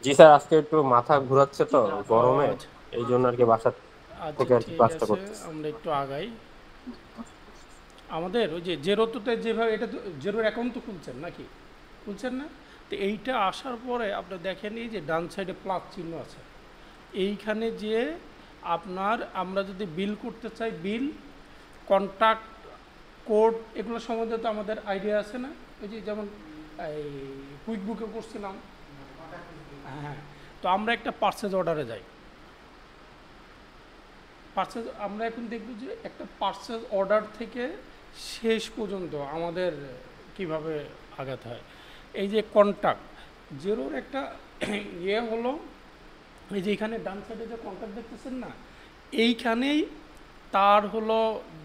জি sir, আজকে একটু মাথা ঘোরাচ্ছে তো ও গরমে, আচ্ছা। এই জন্য আর কি বাসা আচ্ছা থেকে আর কি ঠিক ক্লাসটা আছে, করতেছি। আমরা একটু আগাই। আমাদের ওই যে জেরোতে যেভাবে এটা তো জেরোর অ্যাকাউন্ট তো খুলছেন নাকি? খুলছেন না? তো এইটা আসার পরে আপনি দেখেন এই যে ডান সাইডে প্লাস চিহ্ন আছে, এইখানে যে আপনার আমরা যদি বিল করতে চাই, বিল, কন্ট্যাক্ট, কোড, এগুলো সম্বন্ধে তো আমাদের আইডিয়া আছে না? ওই যে যেমন এই কুইক বুকে করছিলাম। হ্যাঁ, তো আমরা একটা পার্সেজ অর্ডারে যাই। পার্সেস আমরা এখন দেখব যে একটা পার্সেস অর্ডার থেকে শেষ পর্যন্ত আমাদের কিভাবে আগাতে হয়। এই যে কন্ট্যাক্ট জেরোর একটা ইয়ে হলো, এই যে এখানে ডান সাইডে যে কন্ট্যাক্ট দেখতেছেন না, এইখানেই তার হলো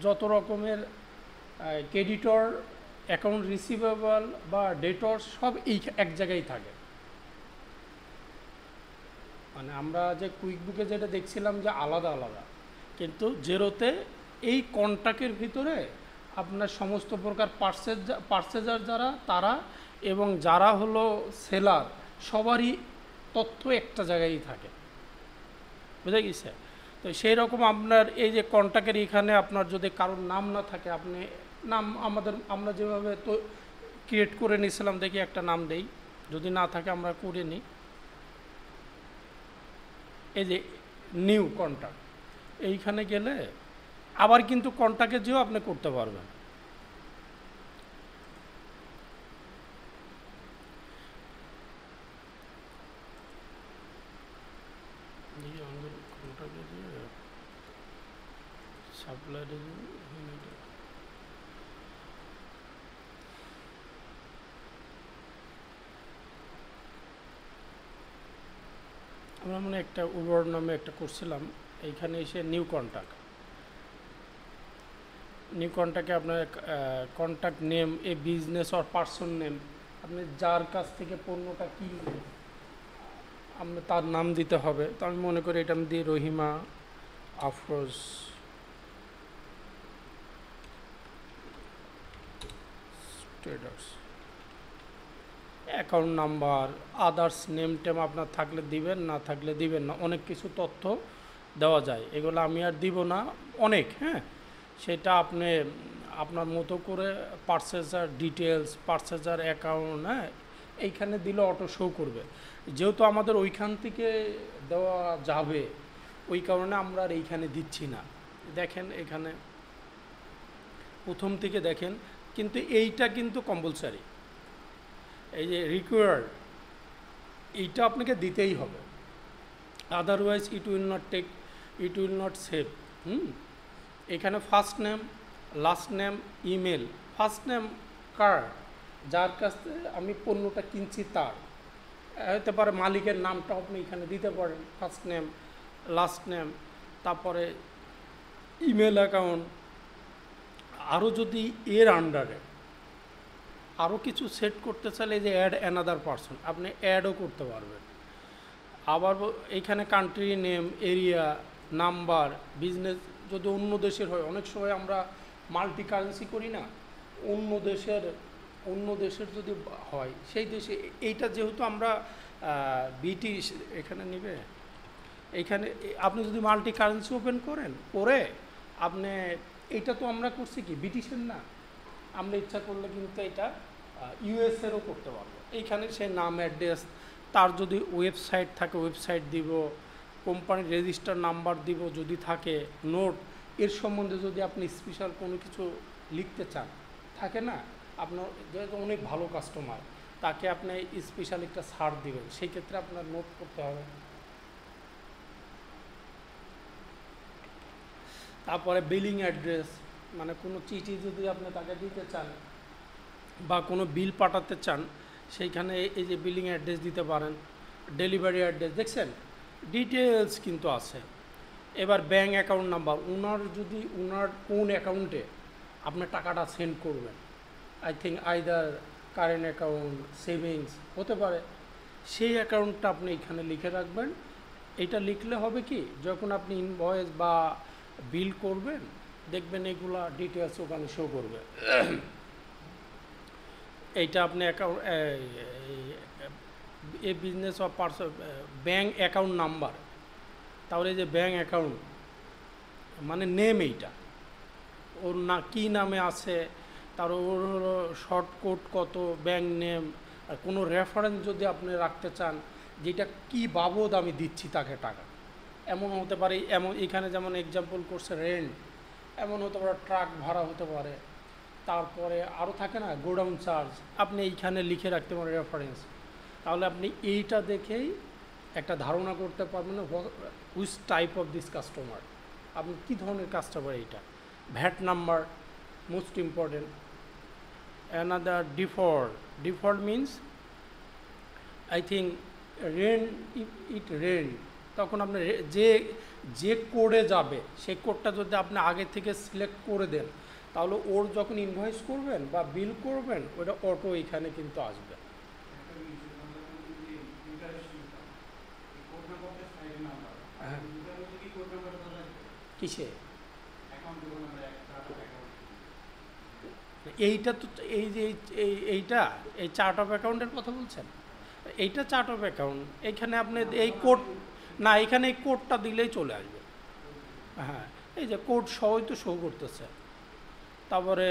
যত রকমের ক্রেডিটর, অ্যাকাউন্ট রিসিভেবল বা ডেটর সব এই এক জায়গায় থাকে। মানে আমরা যে কুইক বুকে যেটা দেখছিলাম যে আলাদা আলাদা, কিন্তু জেরোতে এই কন্ট্যাক্টের ভিতরে আপনার সমস্ত প্রকার পার্সেজার যারা তারা এবং যারা হলো সেলার, সবারই তথ্য একটা জায়গায় থাকে। বুঝে গেছে? তো সেই রকম আপনার এই যে কন্ট্যাক্টের এখানে আপনার যদি কারোর নাম না থাকে, আপনি নাম আমরা যেভাবে তো ক্রিয়েট করে নিয়েছিলাম, দেখি একটা নাম দেই, যদি না থাকে আমরা করে নিই। এই যে নিউ কন্ট্যাক্ট, এইখানে গেলে আবার কিন্তু কন্ট্যাক্টে যেও আপনি করতে পারবেন। দেখি আমাদের কন্ট্যাক্টে যেয়ে সাপ্লাইডে আমরা মানে একটা উবর নামে একটা করছিলাম, এইখানে এসে নিউ কন্ট্যাক্ট, নিউ কন্ট্যাক্টে আপনার contact name, A business or person name, আপনি যার কাছ থেকে পণ্যটা কিনবেন আপনি তার নাম দিতে হবে। তো আমি মনে করি এটা আমি দিই Rahima Afroz traders. Account number, others name টেম আপনার থাকলে দিবেন, না থাকলে দিবেন না, অনেক কিছু তথ্য দেওয়া যায়, এগুলো আমি আর দিব না। অনেক, হ্যাঁ, সেটা আপনি আপনার মতো করে পার্সেজার ডিটেলস, পার্সেজার অ্যাকাউন্ট, হ্যাঁ, এইখানে দিলে অটো শো করবে। যেহেতু আমাদের ওইখান থেকে দেওয়া যাবে, ওই কারণে আমরা আর এইখানে দিচ্ছি না। দেখেন এখানে প্রথম থেকে দেখেন, কিন্তু এইটা কিন্তু কম্পালসারি, এই যে রিকোয়ার্ড, এইটা আপনাকে দিতেই হবে, otherwise it will not take, it will not save. Hmm, এখানে first name, last name, email, first name কার, যার কাছ থেকে আমি পণ্যটা কিনছি তার, হতে পারে মালিকের নামটা আপনি এখানে দিতে পারেন, ফার্স্ট নেম, লাস্ট নেম, তারপরে ইমেল অ্যাকাউন্ট। আরও যদি এর আন্ডারে আরও কিছু সেট করতে চাইলে যে অ্যাড অ্যানাদার পারসন, আপনি অ্যাডও করতে পারবেন। আবার এইখানে country name, area, number, business যদি অন্য দেশের হয়, অনেক সময় আমরা মাল্টি কারেন্সি করি না, অন্য দেশের, অন্য দেশের যদি হয় সেই দেশে, এইটা যেহেতু আমরা বিটি এখানে নিবে, এইখানে আপনি যদি মাল্টি কারেন্সি ওপেন করেন করে আপনি, এইটা তো আমরা করছি কি ব্রিটিশের না, আমরা ইচ্ছা করলে কিন্তু এটা ইউএসএরও করতে পারবো। এইখানে সে নাম, অ্যাড্রেস, তার যদি ওয়েবসাইট থাকে ওয়েবসাইট দিব, কোম্পানির রেজিস্টার নাম্বার দিব যদি থাকে, নোট, এর সম্বন্ধে যদি আপনি স্পেশাল কোনো কিছু লিখতে চান, থাকে না, আপনার যেহেতু অনেক ভালো কাস্টমার, তাকে আপনি স্পেশাল একটা ছাড় দিবেন, সেই ক্ষেত্রে আপনার নোট করতে হবে। তারপরে বিলিং অ্যাড্রেস, মানে কোনো চিঠি যদি আপনি তাকে দিতে চান বা কোনো বিল পাঠাতে চান, সেইখানে এই যে বিলিং অ্যাড্রেস দিতে পারেন, ডেলিভারি অ্যাড্রেস, দেখছেন ডিটেলস কিন্তু আছে। এবার ব্যাঙ্ক অ্যাকাউন্ট নাম্বার, ওনার যদি ওনার কোন অ্যাকাউন্টে আপনি টাকাটা সেন্ড করবেন, I think either current account, savings হতে পারে, সেই অ্যাকাউন্টটা আপনি এখানে লিখে রাখবেন। এটা লিখলে হবে কি, যখন আপনি ইনভয়েস বা বিল করবেন দেখবেন এগুলা ডিটেলস ওখানে শো করবে। এইটা আপনি account A business of bank account number, তাহলে এই যে ব্যাঙ্ক অ্যাকাউন্ট মানে নেম এইটা, ওর না কী নামে আছে, তার ওর শর্ট কোড কত, ব্যাঙ্ক নেম, আর কোনো রেফারেন্স যদি আপনি রাখতে চান যেটা কী বাবদ আমি দিচ্ছি তাকে টাকা, এমন হতে পারে, এমন এখানে যেমন এক্সাম্পল করছে রেন্ট, এমন হতে পারে ট্রাক ভাড়া হতে পারে, তারপরে আরও থাকে না গোডাউন চার্জ, আপনি এইখানে লিখে রাখতে পারেন রেফারেন্স। তাহলে আপনি এইটা দেখেই একটা ধারণা করতে পারবেন which type of this customer, আপনি কী ধরনের কাস্টমার এইটা। VAT number most important. Another default means I think rent, it rained, তখন আপনি যে কোডে যাবে সেই কোডটা যদি আপনি আগে থেকে সিলেক্ট করে দেন, তাহলে ওর যখন ইনভয়েস করবেন বা বিল করবেন ওটা অটো এখানে কিন্তু আসবে। হ্যাঁ, কিসে এইটা তো, এই যে এইটা এই চার্ট অফ অ্যাকাউন্টের কথা বলছেন, এইটা চার্ট অফ অ্যাকাউন্ট, এইখানে আপনি এই কোড, না এখানে এই কোডটা দিলেই চলে আসবে। হ্যাঁ, এই যে কোড সহই তো শো করতেছে, তারপরে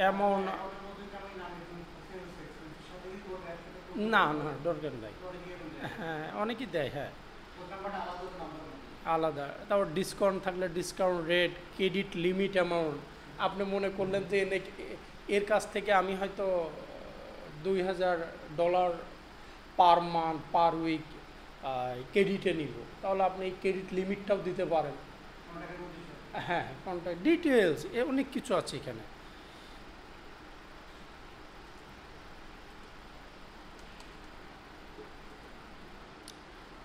এমন না না দরকার নাই। হ্যাঁ, অনেকেই দেয়, হ্যাঁ আলাদা। তারপর ডিসকাউন্ট থাকলে discount rate, credit limit amount, আপনি মনে করলেন যে এর কাছ থেকে আমি হয়তো $2000 পার মান্থ পার উইক ক্রেডিটে নিব, তাহলে আপনি এই ক্রেডিট লিমিটটাও দিতে পারেন। হ্যাঁ, কন্ট্যাক্ট ডিটেলস, অনেক কিছু আছে এখানে।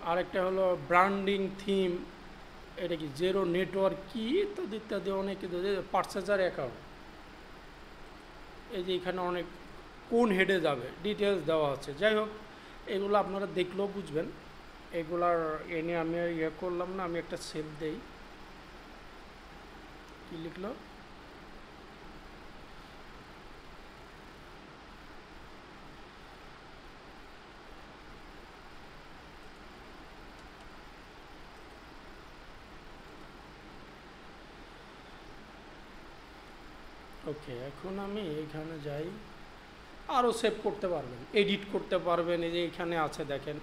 আরেকটা হলো ব্র্যান্ডিং থিম, এটা কি জিরো নেটওয়ার্ক কি ইত্যাদি ইত্যাদি অনেক কিছু, পার্চেজার অ্যাকাউন্ট, এই যে এখানে অনেক কোন হেডে যাবে ডিটেলস দেওয়া আছে। যাই হোক, এগুলো আপনারা দেখলেও বুঝবেন, এগুলার এনে আমি আর ইয়ে করলাম না, আমি একটা সেভ দেই। কি লিখলো, ওকে। এখন আমি এখানে যাই, আরও সেভ করতে পারবেন, এডিট করতে পারবেন, এই যে এখানে আছে দেখেন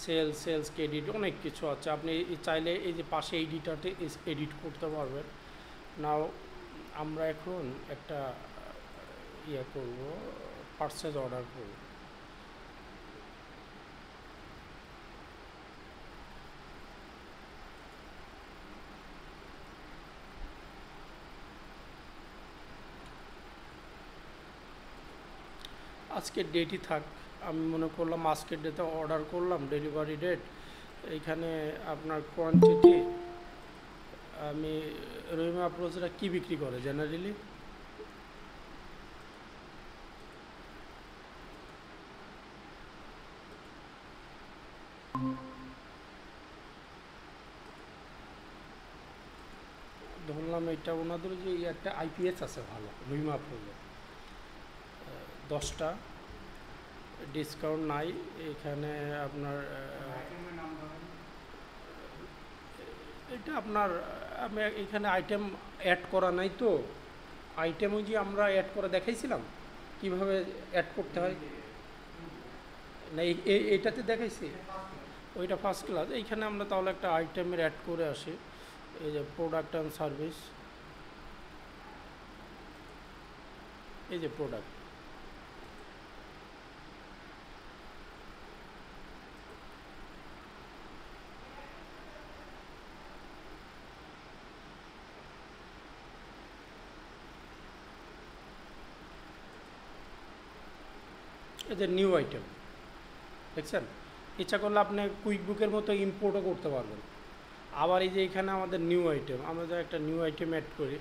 সেলস ক্রেডিট, অনেক কিছু আছে। আপনি চাইলে এই যে পাশে এডিটারটি এডিট করতে পারবেন। নাও আমরা এখন একটা ইয়ে করব, পারচেজ অর্ডার করব। আজকের ডেটই থাক, আমি মনে করলাম আজকের ডেটে অর্ডার করলাম, ডেলিভারি ডেট, এইখানে আপনার কোয়ান্টিটি, আমি রহিমা আপ্রোচরা কী বিক্রি করে জেনারেলি, ধরলাম এটা ওনাদের যে একটা আইপিএস আছে ভালো রহিমা আপ্রোচে 10টা, ডিসকাউন্ট নাই এখানে আপনার, এটা আপনার, আমি এখানে আইটেম অ্যাড করা নাই তো, আইটেম ওই যে আমরা অ্যাড করে দেখাইছিলাম কিভাবে অ্যাড করতে হয়, না এইটাতে দেখাইছি, ওইটা ফার্স্ট ক্লাস। এইখানে আমরা তাহলে একটা আইটেমের অ্যাড করে আসি, এই যে প্রোডাক্ট অ্যান্ড সার্ভিস, এই যে প্রোডাক্ট, এই যে নিউ আইটেম দেখছেন, ইচ্ছা করলে আপনি কুইক বুকের মতো ইম্পোর্টও করতে পারবেন। আবার এই যে এখানে আমাদের নিউ আইটেম, আমরা যে একটা নিউ আইটেম অ্যাড করি,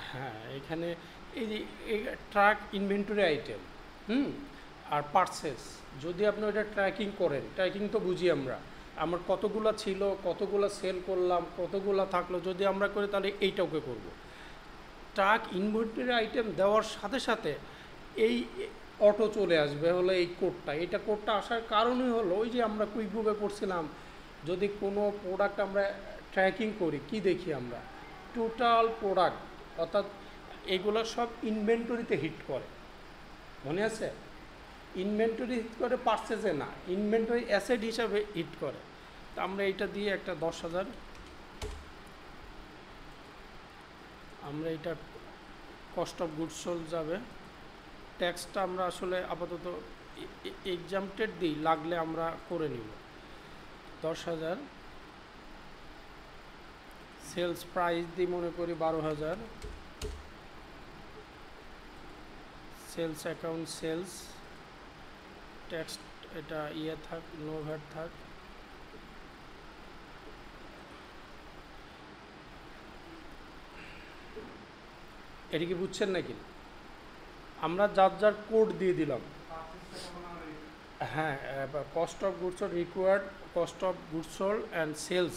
হ্যাঁ এখানে এই যে ট্রাক ইনভেন্টরি আইটেম, আর পার্সেস, যদি আপনি ওইটা ট্র্যাকিং করেন, ট্র্যাকিং তো বুঝি আমরা, আমার কতগুলা ছিল, কতগুলা সেল করলাম, কতগুলা থাকলো, যদি আমরা করি তাহলে এইটাকে করব। ট্রাক ইনভেন্টরি আইটেম দেওয়ার সাথে সাথে এই অটো চলে আসবে হলো এই কোডটা। এটা কোডটা আসার কারণই হলো ওই যে আমরা কুইক বুকে পড়ছিলাম, যদি কোনো প্রোডাক্ট আমরা ট্র্যাকিং করি, কি দেখি আমরা টোটাল প্রোডাক্ট, অর্থাৎ এগুলো সব ইনভেন্টরিতে হিট করে, মনে আছে? ইনভেন্টরি হিট করে, পারচেজে না, ইনভেন্টরি অ্যাসেট হিসাবে হিট করে। তা আমরা এইটা দিয়ে একটা 10,000, আমরা এটা কস্ট অফ গুডস সোল্ড যাবে। ট্যাক্সটা আমরা আসলে আপাতত এক্সামটেড দিই, লাগলে আমরা করে নিব। 10,000 সেলস প্রাইস দিই মনে করি 12,000, সেলস অ্যাকাউন্ট সেলস ট্যাক্স এটা ইয়ে থাক, নো ভ্যাট থাক। এটা কি বুঝছেন নাকি? আমরা যার যার কোড দিয়ে দিলাম। হ্যাঁ, cost of goods sold required, cost of goods sold and sales,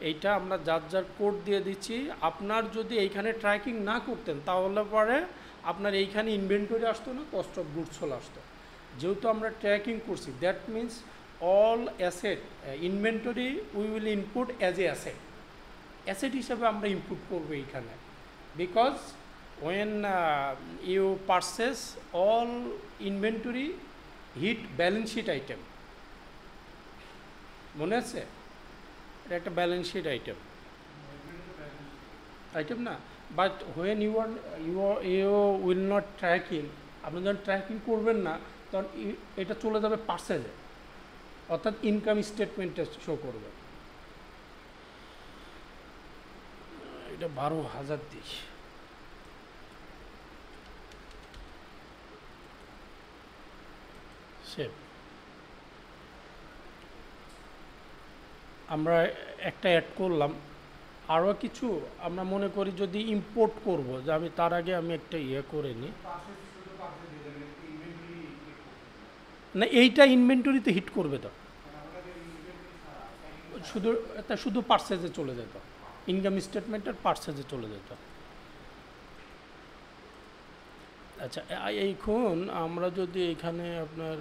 এইটা আমরা যার যার কোড দিয়ে দিচ্ছি। আপনার যদি এইখানে ট্র্যাকিং না করতেন তাহলে পরে আপনার এইখানে ইনভেন্টরি আসতো না, কস্ট অফ গুডস সোল্ড আসতো। যেহেতু আমরা ট্র্যাকিং করছি, that means all asset inventory we will input as a asset, asset হিসাবে আমরা ইনপুট করবো এইখানে। Because when you purchase all inventory hit balance sheet item, মনে আছে? এটা একটা ব্যালেন্স শিট আইটেম না, but when you will not tracking, আপনি যখন ট্র্যাকিং করবেন না তখন এটা চলে যাবে পার্সেজে, অর্থাৎ ইনকাম স্টেটমেন্টে শো করবে। এটা 12,000 দিই। আমরা একটা অ্যাড করলাম, আরও কিছু আমরা মনে করি যদি ইম্পোর্ট করব, যে আমি তার আগে আমি একটা ইয়ে করে নিই না, এইটা ইনভেন্টরিতে হিট করবে তো, শুধু পার্সেজে চলে যেত, ইনকাম স্টেটমেন্টের পার্সেজে চলে যেত। আচ্ছা, এখন আমরা যদি এখানে আপনার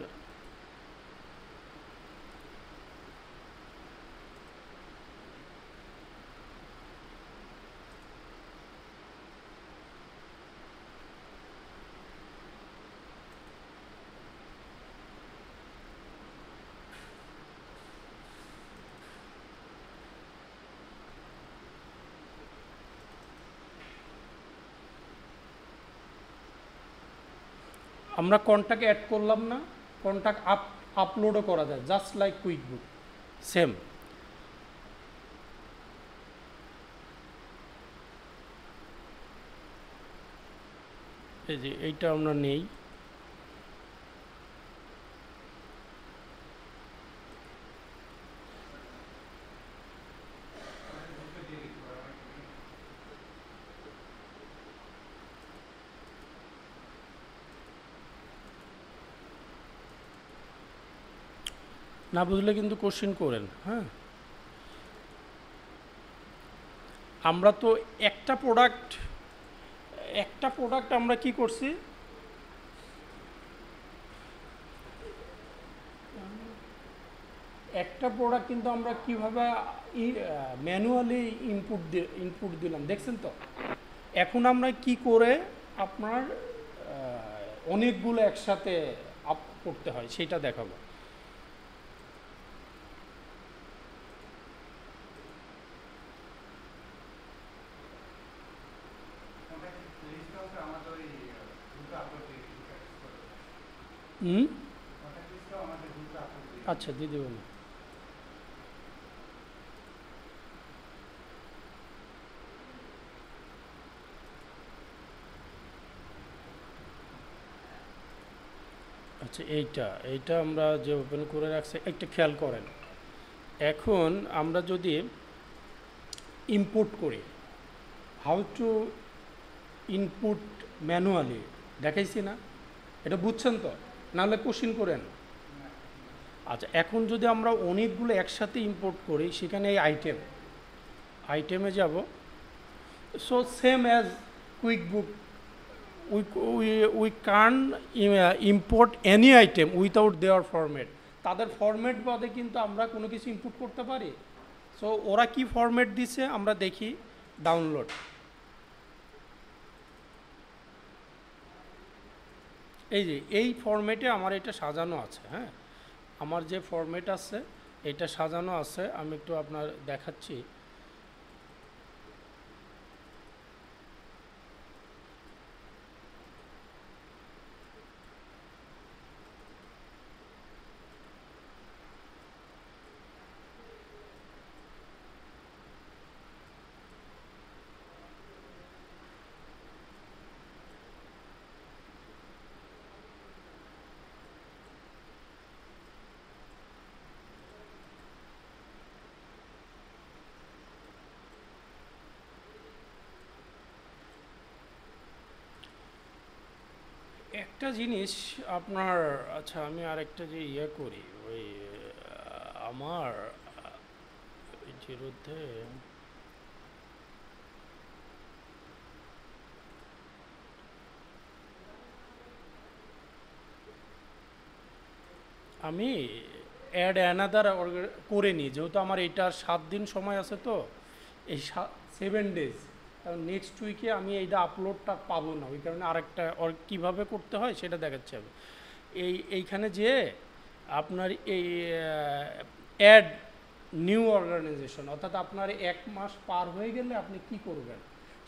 আমরা কন্ট্যাক্ট অ্যাড করলাম না, কন্ট্যাক্ট আপলোডও করা যায়, জাস্ট লাইক কুইক বুক, সেম। এই যে এইটা আমরা নেই, না বুঝলে কিন্তু কোশ্চেন করেন। হ্যাঁ, আমরা তো একটা প্রোডাক্ট আমরা কি করছি, একটা প্রোডাক্ট কিন্তু আমরা কিভাবে ম্যানুয়ালি ইনপুট দিলাম, দেখছেন তো? এখন আমরা কি করে আপনার অনেকগুলো একসাথে আপ করতে হয় সেটা দেখাবো। আচ্ছা, দিয়ে দেবেন। আচ্ছা, এইটা আমরা যে ওপেন করে রাখছি, একটা খেয়াল করেন। এখন আমরা যদি ইনপুট করি, হাউ টু ইনপুট ম্যানুয়ালি দেখাইছি না? এটা বুঝছেন তো? নাহলে কোশ্চিন করেন। আচ্ছা, এখন যদি আমরা অনেকগুলো একসাথে ইম্পোর্ট করি, সেখানে এই আইটেমে যাব। So same as quick book, we কান ইম্পোর্ট এনি আইটেম উইথাউট দেওয়ার ফরম্যাট। তাদের ফরম্যাট বাদে কিন্তু আমরা কোনো কিছু ইম্পোর্ট করতে পারি। সো ওরা কি ফরম্যাট দিছে আমরা দেখি। ডাউনলোড, এই যে এই ফরম্যাটে আমার এটা সাজানো আছে। হ্যাঁ, আমার যে ফরম্যাট আছে এটা সাজানো আছে, আমি একটু আপনার দেখাচ্ছি। একটা জিনিস আপনার, আচ্ছা আমি আরেকটা যে ইয়ে করি, ওই আমার জিরোতে আমি অ্যাড অ্যানাদার করে নিই, যেহেতু আমার এটার 7 দিন সময় আছে। তো এই 7 ডেজ, কারণ নেক্সট উইকে আমি এইটা আপলোডটা পাবো না, ওই কারণে আরেকটা কীভাবে করতে হয় সেটা দেখাচ্ছি আমি। এইখানে যে আপনার এই অ্যাড নিউ অর্গানাইজেশন, অর্থাৎ আপনার 1 মাস পার হয়ে গেলে আপনি কি করবেন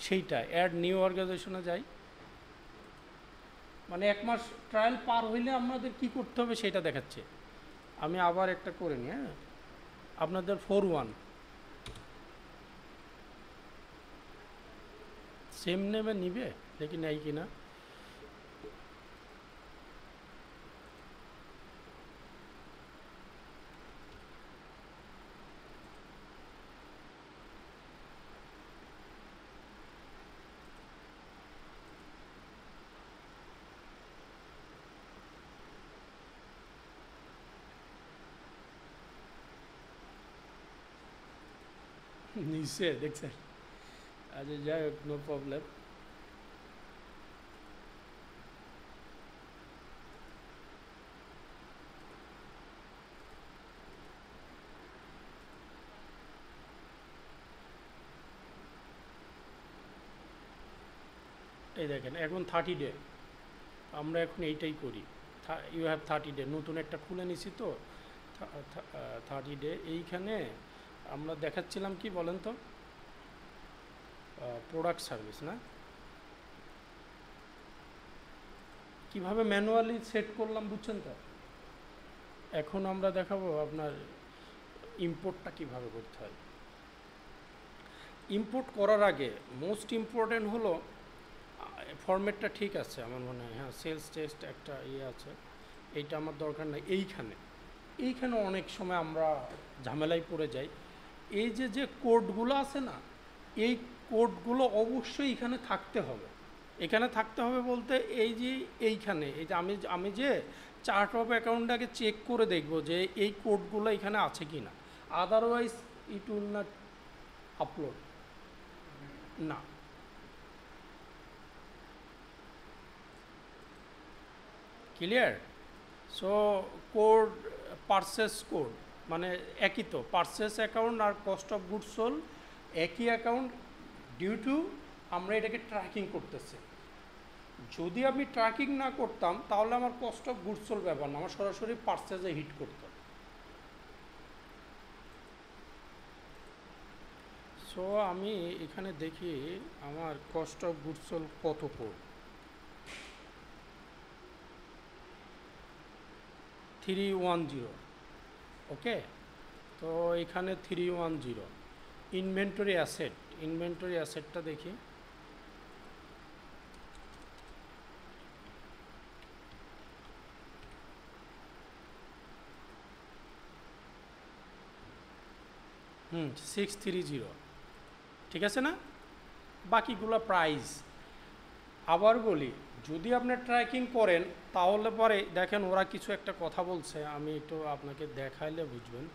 সেইটা, অ্যাড নিউ অর্গানাইজেশনে যাই। মানে 1 মাস ট্রায়াল পার হইলে আমাদের কি করতে হবে সেটা দেখাচ্ছে। আমি আবার একটা করে নিই। হ্যাঁ, আপনাদের 4-1 সেম নেমে নিবে, দেখি নেই কিনা। নিচে দেখছেন? আচ্ছা যাই হোক, নো প্রবলেম। এই দেখেন এখন 30 ডে, আমরা এখন এইটাই করি। ইউ হ্যাভ 30 ডে, নতুন একটা খুলে নিছি তো 30 ডে। এইখানে আমরা দেখাচ্ছিলাম কি বলেন তো, প্রোডাক্ট সার্ভিস না, কিভাবে ম্যানুয়ালি সেট করলাম বুঝছেন তো। এখন আমরা দেখাবো আপনার ইম্পোর্টটা কিভাবে করতে হয়। ইম্পোর্ট করার আগে মোস্ট ইম্পর্টেন্ট হলো ফরম্যাটটা ঠিক আছে আমার মনে হয়। হ্যাঁ, সেলস টেস্ট একটা ইয়ে আছে, এইটা আমার দরকার নাই। এইখানে অনেক সময় আমরা ঝামেলায় পড়ে যাই। এই যে কোডগুলো আছে না, এই কোডগুলো অবশ্যই এখানে থাকতে হবে। এখানে থাকতে হবে বলতে এই যে এইখানে, এই যে আমি যে চার্ট অফ অ্যাকাউন্টটাকে চেক করে দেখব যে এই কোডগুলো এখানে আছে কি না, otherwise it will not upload না। Clear? So code, purchase code মানে একই তো, পারচেস অ্যাকাউন্ট আর কস্ট অফ গুডস সোল্ড একই অ্যাকাউন্ট, ডিউ টু আমরা এটাকে ট্র্যাকিং করতেছি। যদি আমি ট্র্যাকিং না করতাম তাহলে আমার কস্ট অফ গুডস সোল্ড ব্যাপার না, আমার সরাসরি পারচেসে হিট করতাম। সো আমি এখানে দেখি আমার কস্ট অফ গুডস সোল্ড কত কোড, 310। ওকে, তো এখানে 310 ইনভেন্টরি অ্যাসেটটা দেখি। হুম, 630, ঠিক আছে না? বাকিগুলো প্রাইস, আবার বলি, যদি আপনি ট্র্যাকিং করেন তাহলে পরে দেখেন ওরা কিছু একটা কথা বলছে, আমি একটু আপনাকে দেখাইলে বুঝবেন।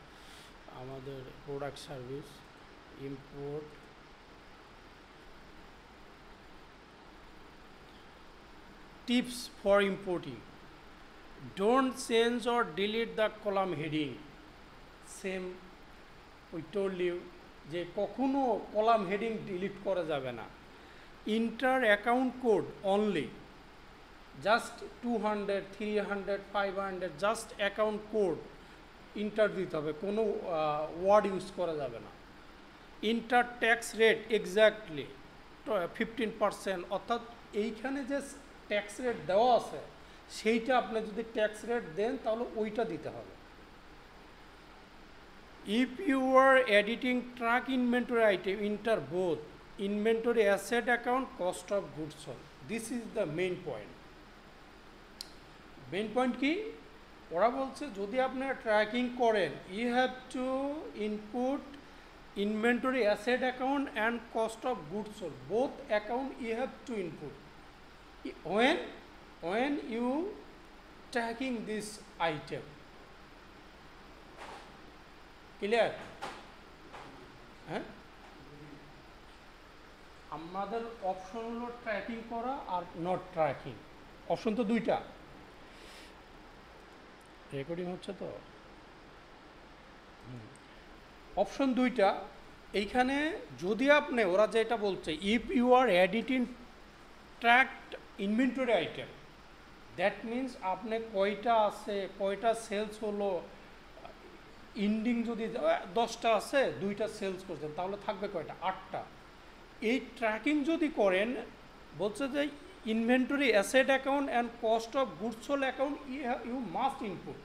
আমাদের product service import tips for importing, don't change or delete the column heading. Same we told you যে কখনো কলাম হেডিং ডিলিট করা যাবে না। Enter account code only, just 200, 300, 500 just account code enter দিতে হবে, কোনো ওয়ার্ড ইউজ করা যাবে না। ইন্টার ট্যাক্স রেট এক্স্যাক্টলি 15%, অর্থাৎ এইখানে যে ট্যাক্স রেট দেওয়া আছে সেইটা আপনি যদি ট্যাক্স রেট দেন তাহলে ওইটা দিতে হবে। If you are editing track inventory item, enter both inventory asset account, cost of goods sold. This is the main point. Main point কি? ওরা বলছে যদি আপনি ট্র্যাকিং করেন, you have to input inventory asset account and cost of goods sold, both account you have to input when you tracking this item. Clear? হ্যাঁ, আমাদের option হলো tracking করা আর নট ট্র্যাকিং। অপশন তো দুইটা। Recording হচ্ছে তো, option দুইটা। এইখানে যদি আপনি, ওরা যেটা বলছে, if you are editing tracked inventory item, that means আপনি কয়টা আছে, কয়টা সেলস হলো, ইন্ডিং যদি 10টা আছে, 2টা সেলস করছেন, তাহলে থাকবে কয়টা? 8টা। এই ট্র্যাকিং যদি করেন, বলছে যে inventory asset account and cost of goods sold account you must input.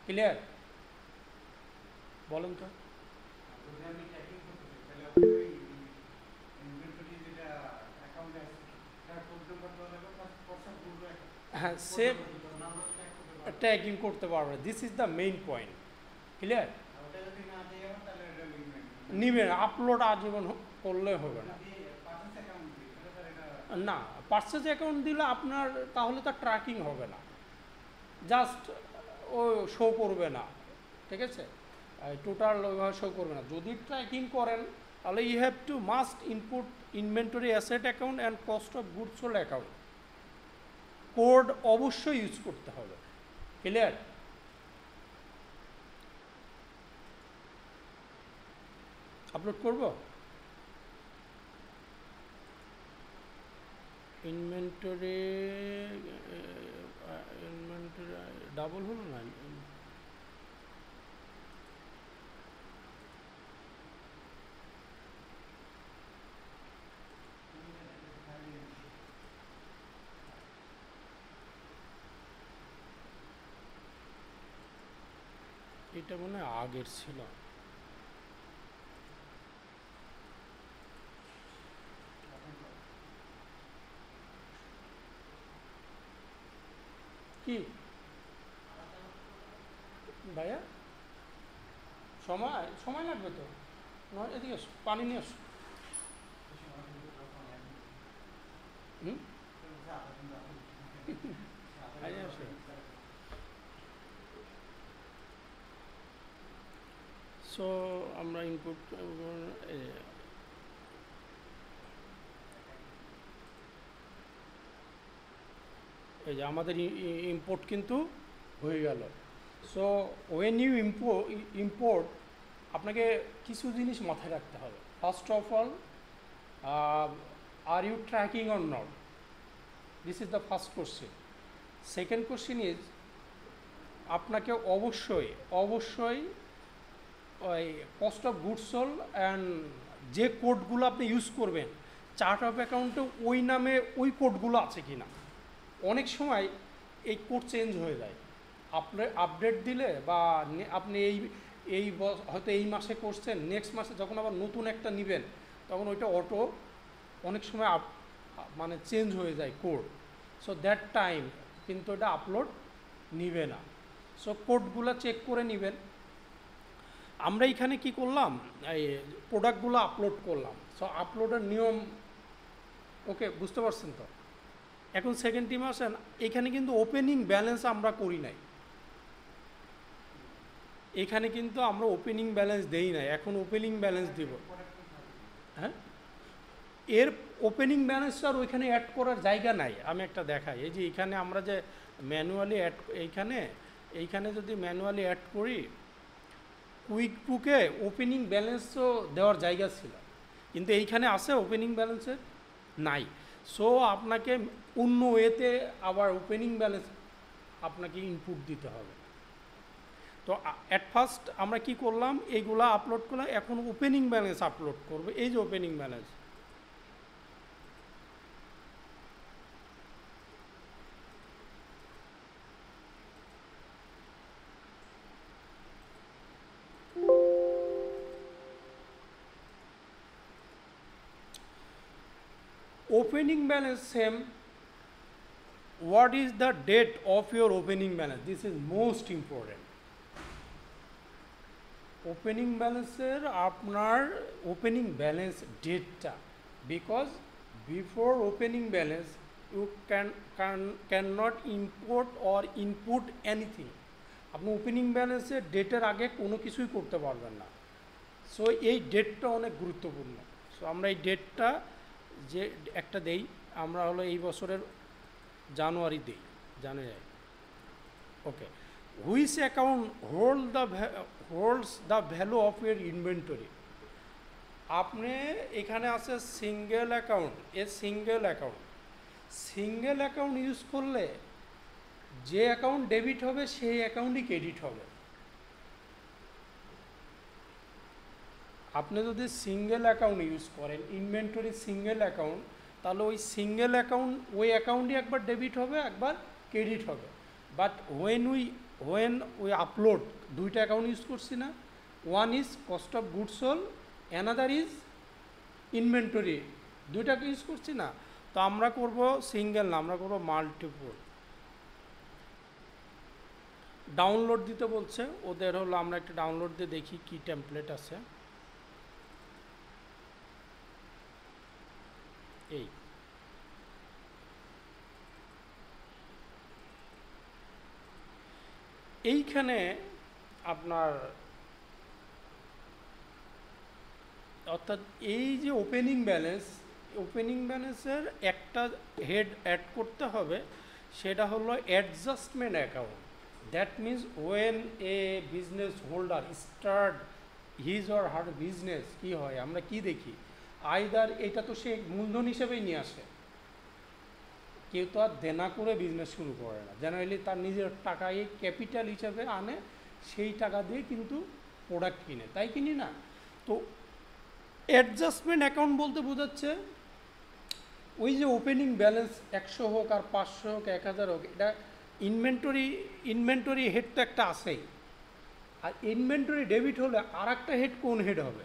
Clear? বলেন তো। হ্যাঁ, সেম ট্যাগিং করতে পারবে। This is the main point. Clear? নিবে না, আপলোড আজীবন করলে হবে না। না, পারচেজ অ্যাকাউন্ট দিলে আপনার তাহলে তো ট্র্যাকিং হবে না, জাস্ট ও শো করবে না। ঠিক আছে, টোটাল শো করবে না। যদি ট্র্যাকিং করেন তাহলে you have to must input inventory asset account and cost of goods sold account. Code অবশ্যই ইউজ করতে হবে। ক্লিয়ার? আপলোড করব। ইনভেন্টরি ডাবল হলো না, এটা মনে হয় আগের ছিল। কি ভাইয়া, সময় সময় লাগবে তো। নয়, এদিকে পানি নিয়ে আসো। হুম, আসো। সো আমরা ইনপুট, এই যে আমাদের ইম্পোর্ট কিন্তু হয়ে গেল। সো ওয়েন ইউ ইম্পোর্ট, আপনাকে কিছু জিনিস মাথায় রাখতে হবে। First of all, are you tracking or not? This is the first question. Second question is, আপনাকে অবশ্যই অবশ্যই ওই cost of goods sold and যে কোডগুলো আপনি ইউজ করবেন, চার্ট অফ অ্যাকাউন্টে ওই নামে ওই কোডগুলো আছে কি না। অনেক সময় এই কোড চেঞ্জ হয়ে যায়। আপনি আপডেট দিলে বা আপনি এই হয়তো এই মাসে করছেন, নেক্সট মাসে যখন আবার নতুন একটা নেবেন তখন ওইটা অটো অনেক সময় মানে চেঞ্জ হয়ে যায় কোড। সো দ্যাট টাইম কিন্তু এটা আপলোড নিবে না। সো কোডগুলো চেক করে নেবেন। আমরা এখানে কি করলাম, এই প্রোডাক্টগুলো আপলোড করলাম। সো আপলোডের নিয়ম ওকে বুঝতে পারছেন তো? এখন সেকেন্ড টিমে আসেন, এখানে কিন্তু ওপেনিং ব্যালেন্স আমরা করি নাই, এখানে কিন্তু আমরা ওপেনিং ব্যালেন্স দেই নাই, এখন ওপেনিং ব্যালেন্স দিব। হ্যাঁ, এর ওপেনিং ব্যালেন্সটা আর ওইখানে অ্যাড করার জায়গা নাই। আমি একটা দেখাই, এই যে এখানে আমরা যে ম্যানুয়ালি অ্যাড, এইখানে যদি ম্যানুয়ালি অ্যাড করি, কুইক বুকে ওপেনিং ব্যালেন্সও দেওয়ার জায়গা ছিল, কিন্তু এইখানে আছে ওপেনিং ব্যালেন্সের নাই। সো আপনাকে অন্য ওয়েতে আবার ওপেনিং ব্যালেন্স আপনাকে ইনপুট দিতে হবে। তো অ্যাট ফার্স্ট আমরা কি করলাম, এইগুলা আপলোড করলাম, এখন ওপেনিং ব্যালেন্স আপলোড করবে। এই যে opening balance, opening balance same. What is the date of your opening balance? This is most important. Opening ব্যালেন্সের আপনার ওপেনিং ব্যালেন্স ডেটটা, because before opening balance you can not import or input anything. আপনি opening ব্যালেন্সের ডেটের আগে কোনো কিছুই করতে পারবেন না। সো এই ডেটটা অনেক গুরুত্বপূর্ণ। সো আমরা এই ডেটটা যে একটা দেই, আমরা হলো এই বছরের জানুয়ারি দেই, জানুয়ারি। Okay, which account holds the value of your inventory. আপনি এখানে আছে single account, single account use করলে যে অ্যাকাউন্ট ডেবিট হবে সেই অ্যাকাউন্টই ক্রেডিট হবে। আপনি যদি সিঙ্গেল অ্যাকাউন্ট ইউজ করেন, ইনভেন্টরি সিঙ্গেল অ্যাকাউন্ট, তাহলে ওই সিঙ্গেল অ্যাকাউন্ট, ওই অ্যাকাউন্টই একবার ডেবিট হবে, একবার ক্রেডিট হবে। বাট ওয়েন উই আপলোড, দুইটা অ্যাকাউন্ট ইউজ করছি না, one is cost of goods sold, another is inventory, দুইটাকে ইউজ করছি না। তো আমরা করব সিঙ্গেল না, আমরা করব মাল্টিপল। ডাউনলোড দিতে বলছে ওদের, হলো আমরা একটা ডাউনলোড দিয়ে দেখি কি টেমপ্লেট আছে। এইখানে আপনার, অর্থাৎ এই যে ওপেনিং ব্যালেন্সের একটা হেড অ্যাড করতে হবে, সেটা হলো adjustment account. That means when a business holder start his or her business, কী হয় আমরা কি দেখি, আইদার এটা তো সে মূলধন হিসেবেই নিয়ে আসে, কেউ তো আর দেনা করে বিজনেস শুরু করে না, জেনারেলি তার নিজের টাকাই ক্যাপিটাল হিসেবে আনে, সেই টাকা দিয়ে কিন্তু প্রোডাক্ট কিনে, তাই কিনি না? তো অ্যাডজাস্টমেন্ট অ্যাকাউন্ট বলতে বোঝাচ্ছে ওই যে ওপেনিং ব্যালেন্স 100 হোক আর 500 হোক 1000 হোক, এটা ইনভেন্টরি হেড তো একটা আছেই, আর ইনভেন্টরি ডেবিট হলে আর একটা হেড কোন হেড হবে?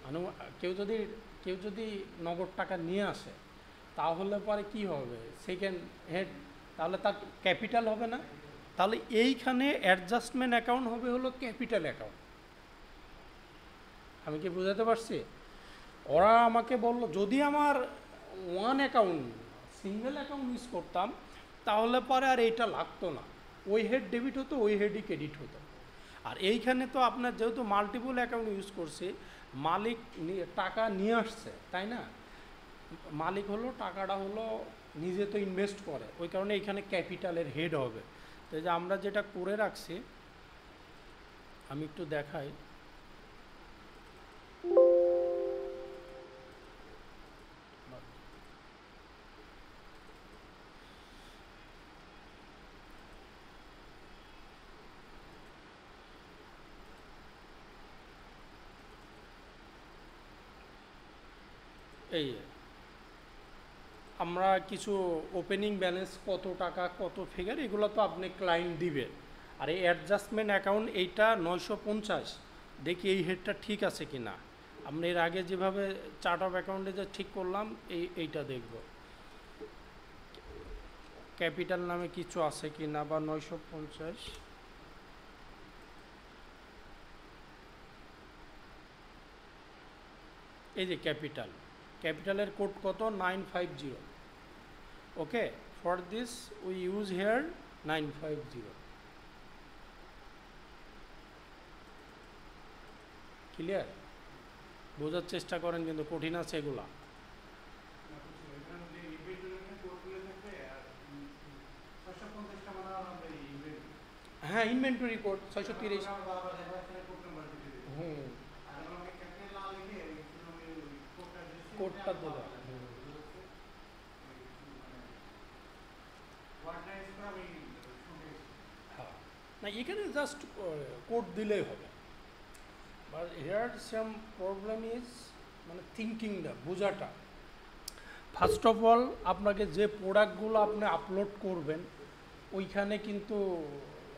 মানে কেউ যদি নগদ টাকা নিয়ে আসে, তাহলে পরে কি হবে? সেকেন্ড হেড, তাহলে তার ক্যাপিটাল হবে না? তাহলে এইখানে অ্যাডজাস্টমেন্ট অ্যাকাউন্ট হবে হলো ক্যাপিটাল অ্যাকাউন্ট। আমি কি বোঝাতে পারছি? ওরা আমাকে বলল যদি আমার one account single account use করতাম, তাহলে পরে আর এইটা লাগতো না, ওই হেড ডেবিট হতো, ওই হেডই ক্রেডিট হতো। আর এইখানে তো আপনার যেহেতু মাল্টিপল অ্যাকাউন্ট ইউজ করছি, মালিক টাকা নিয়ে আসছে, তাই না? মালিক হলো টাকাটা হলো নিজে তো ইনভেস্ট করে, ওই কারণে এইখানে ক্যাপিটালের হেড হবে। তো যে আমরা যেটা করে রাখছি, আমি একটু দেখাই। এই আমরা কিছু ওপেনিং ব্যালেন্স কত টাকা কত ফিগার, এগুলো তো আপনি ক্লায়েন্ট দিবে। আর এই অ্যাডজাস্টমেন্ট অ্যাকাউন্ট এইটা 950, দেখি এই হেডটা ঠিক আছে কি না। আমরা এর আগে যেভাবে চার্ট অফ অ্যাকাউন্টে যে ঠিক করলাম, এইটা দেখব ক্যাপিটাল নামে কিছু আছে কি না, বা 950 এই যে ক্যাপিটাল, ক্যাপিটালের কোড কত 950। Okay, for this we use here 950। Clear? বোঝার চেষ্টা করেন, কিন্তু কঠিন আছে এগুলা। হ্যাঁ, ইনভেন্টরি কোড 630। হুম, কোডটা দেবে। হ্যাঁ, না এখানে জাস্ট কোড দিলেই হবে। But here some problem is মানে থিঙ্কিংটা, বোঝাটা। ফার্স্ট অফ অল আপনাকে যে প্রোডাক্টগুলো আপনি আপলোড করবেন ওইখানে কিন্তু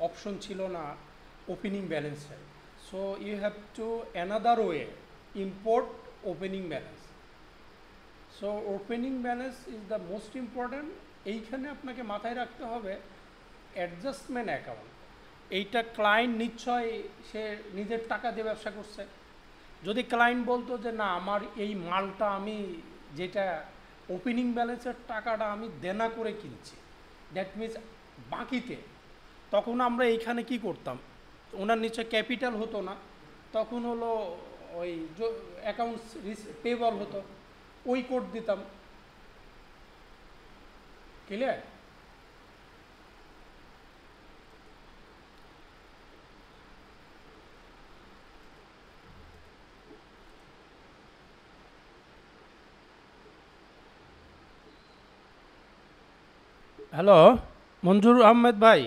অপশন ছিল না ওপেনিং ব্যালেন্সের। So you have to another way import opening balance. So opening balance is the most important. এইখানে আপনাকে মাথায় রাখতে হবে অ্যাডজাস্টমেন্ট অ্যাকাউন্ট। এইটা ক্লায়েন্ট নিশ্চয় সে নিজের টাকা দিয়ে ব্যবসা করছে। যদি ক্লায়েন্ট বলতো যে না আমার এই মালটা আমি যেটা ওপেনিং ব্যালেন্সের টাকাটা আমি দেনা করে কিনছি, দ্যাট মিনস বাকিতে, তখন আমরা এইখানে কি করতাম, ওনার নিশ্চয় ক্যাপিটাল হতো না, তখন হলো ওই অ্যাকাউন্টস পেবল হতো, ওই কোড দিতাম। ক্লিয়ার? হ্যালো মঞ্জুর আহমেদ ভাই,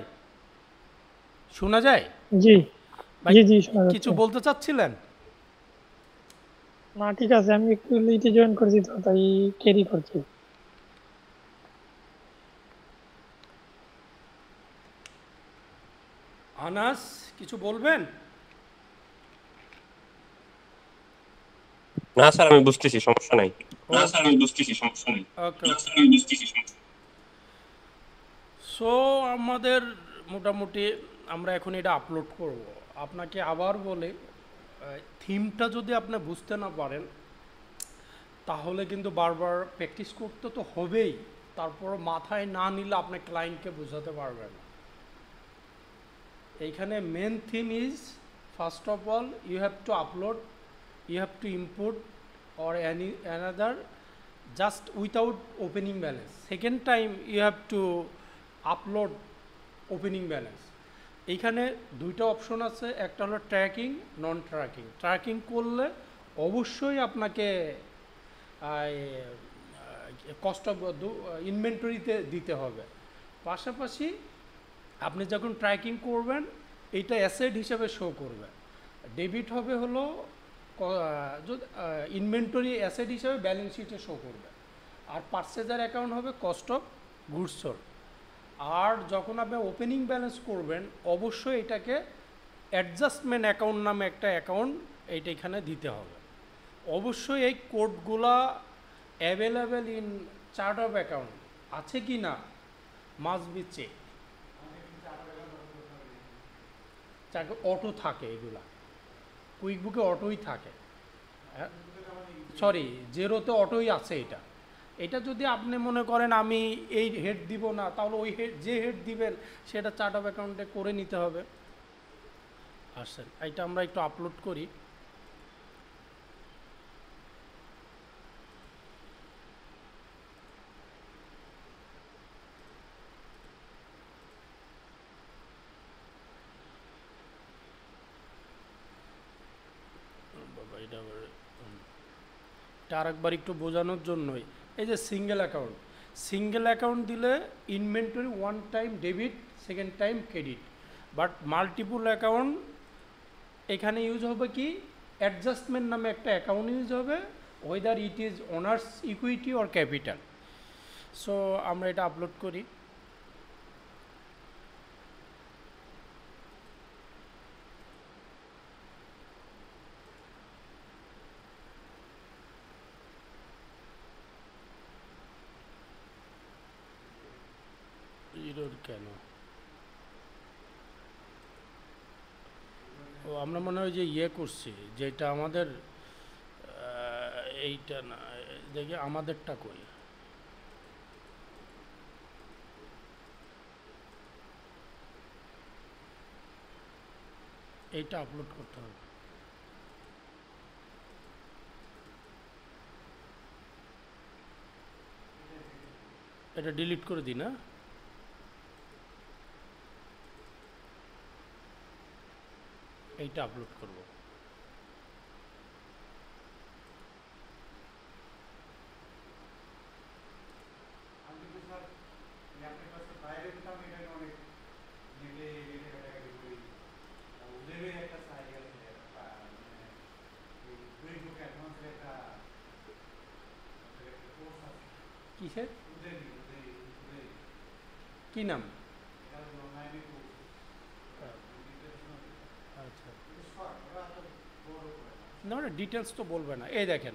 শোনা যায় জি ভাই? জি জি শোনা কিছু যাচ্ছে। বলতে চাচ্ছিলেন? না ঠিক আছে, আমি একটু লেটে জয়েন করেছি তো তাই ক্যারি করছি। আনাস, কিছু বলবেন? না স্যার, আমি বুঝতেছি, সমস্যা নাই। ওকে ওকে। সো আমাদের মোটামুটি আমরা এখন এটা আপলোড করব। আপনাকে আবার বলে থিমটা যদি আপনি বুঝতে না পারেন তাহলে কিন্তু বারবার প্র্যাকটিস করতে তো হবেই, তারপর মাথায় না নিলে আপনি ক্লায়েন্টকে বোঝাতে পারবেন না। এইখানে main theme is first of all you have to upload, you have to import or any another just without opening balance. Second time you have to upload opening balance. এইখানে দুইটা অপশন আছে, একটা হলো ট্র্যাকিং, নন tracking. Tracking করলে অবশ্যই আপনাকে cost of ইনভেন্টরিতে দিতে হবে। পাশাপাশি আপনি যখন ট্র্যাকিং করবেন এইটা অ্যাসেট হিসেবে শো করবে। ডেবিট হবে হলো ইনভেন্টরি অ্যাসেট হিসেবে ব্যালেন্স শিটে শো করবে, আর পারচেজার অ্যাকাউন্ট হবে কস্ট অফ গুডস সোল্ড। আর যখন আপনি ওপেনিং ব্যালেন্স করবেন অবশ্যই এটাকে অ্যাডজাস্টমেন্ট অ্যাকাউন্ট নামে একটা অ্যাকাউন্ট এইটা এখানে দিতে হবে। অবশ্যই এই কোডগুলা available in chart of account আছে কি না মাস্ট বি চেক। অটো থাকে, এগুলা কুইকবুকে অটোই থাকে, সরি জেরোতে অটোই আছে। এটা এটা যদি আপনি মনে করেন আমি এই হেড দিব না, তাহলে ওই হেড যে হেড দিবেন সেটা চার্ট অফ অ্যাকাউন্টে করে নিতে হবে। আসেন এটা আমরা একটু আপলোড করি। বাবা এটা আরেকবার একটু বোঝানোর জন্যই, এই যে সিঙ্গেল অ্যাকাউন্ট, সিঙ্গেল অ্যাকাউন্ট দিলে inventory one time debit, second time credit. But multiple account এখানে ইউজ হবে কি অ্যাডজাস্টমেন্ট নামে একটা অ্যাকাউন্ট ইউজ হবে, weather it is honours equity or capital. So আমরা এটা আপলোড করি। এরর কেন? ও আমরা মনে হয় যে ইয়ে করছি, যেটা আমাদের এইটা না, দেখি আমাদেরটা কই। এইটা আপলোড করতে হবে। এটা ডিলিট করে দিই না? এইটা আপলোড করব। কিসের কি নাম? আচ্ছা, না না ডিটেলস তো বলবে না। এই দেখেন,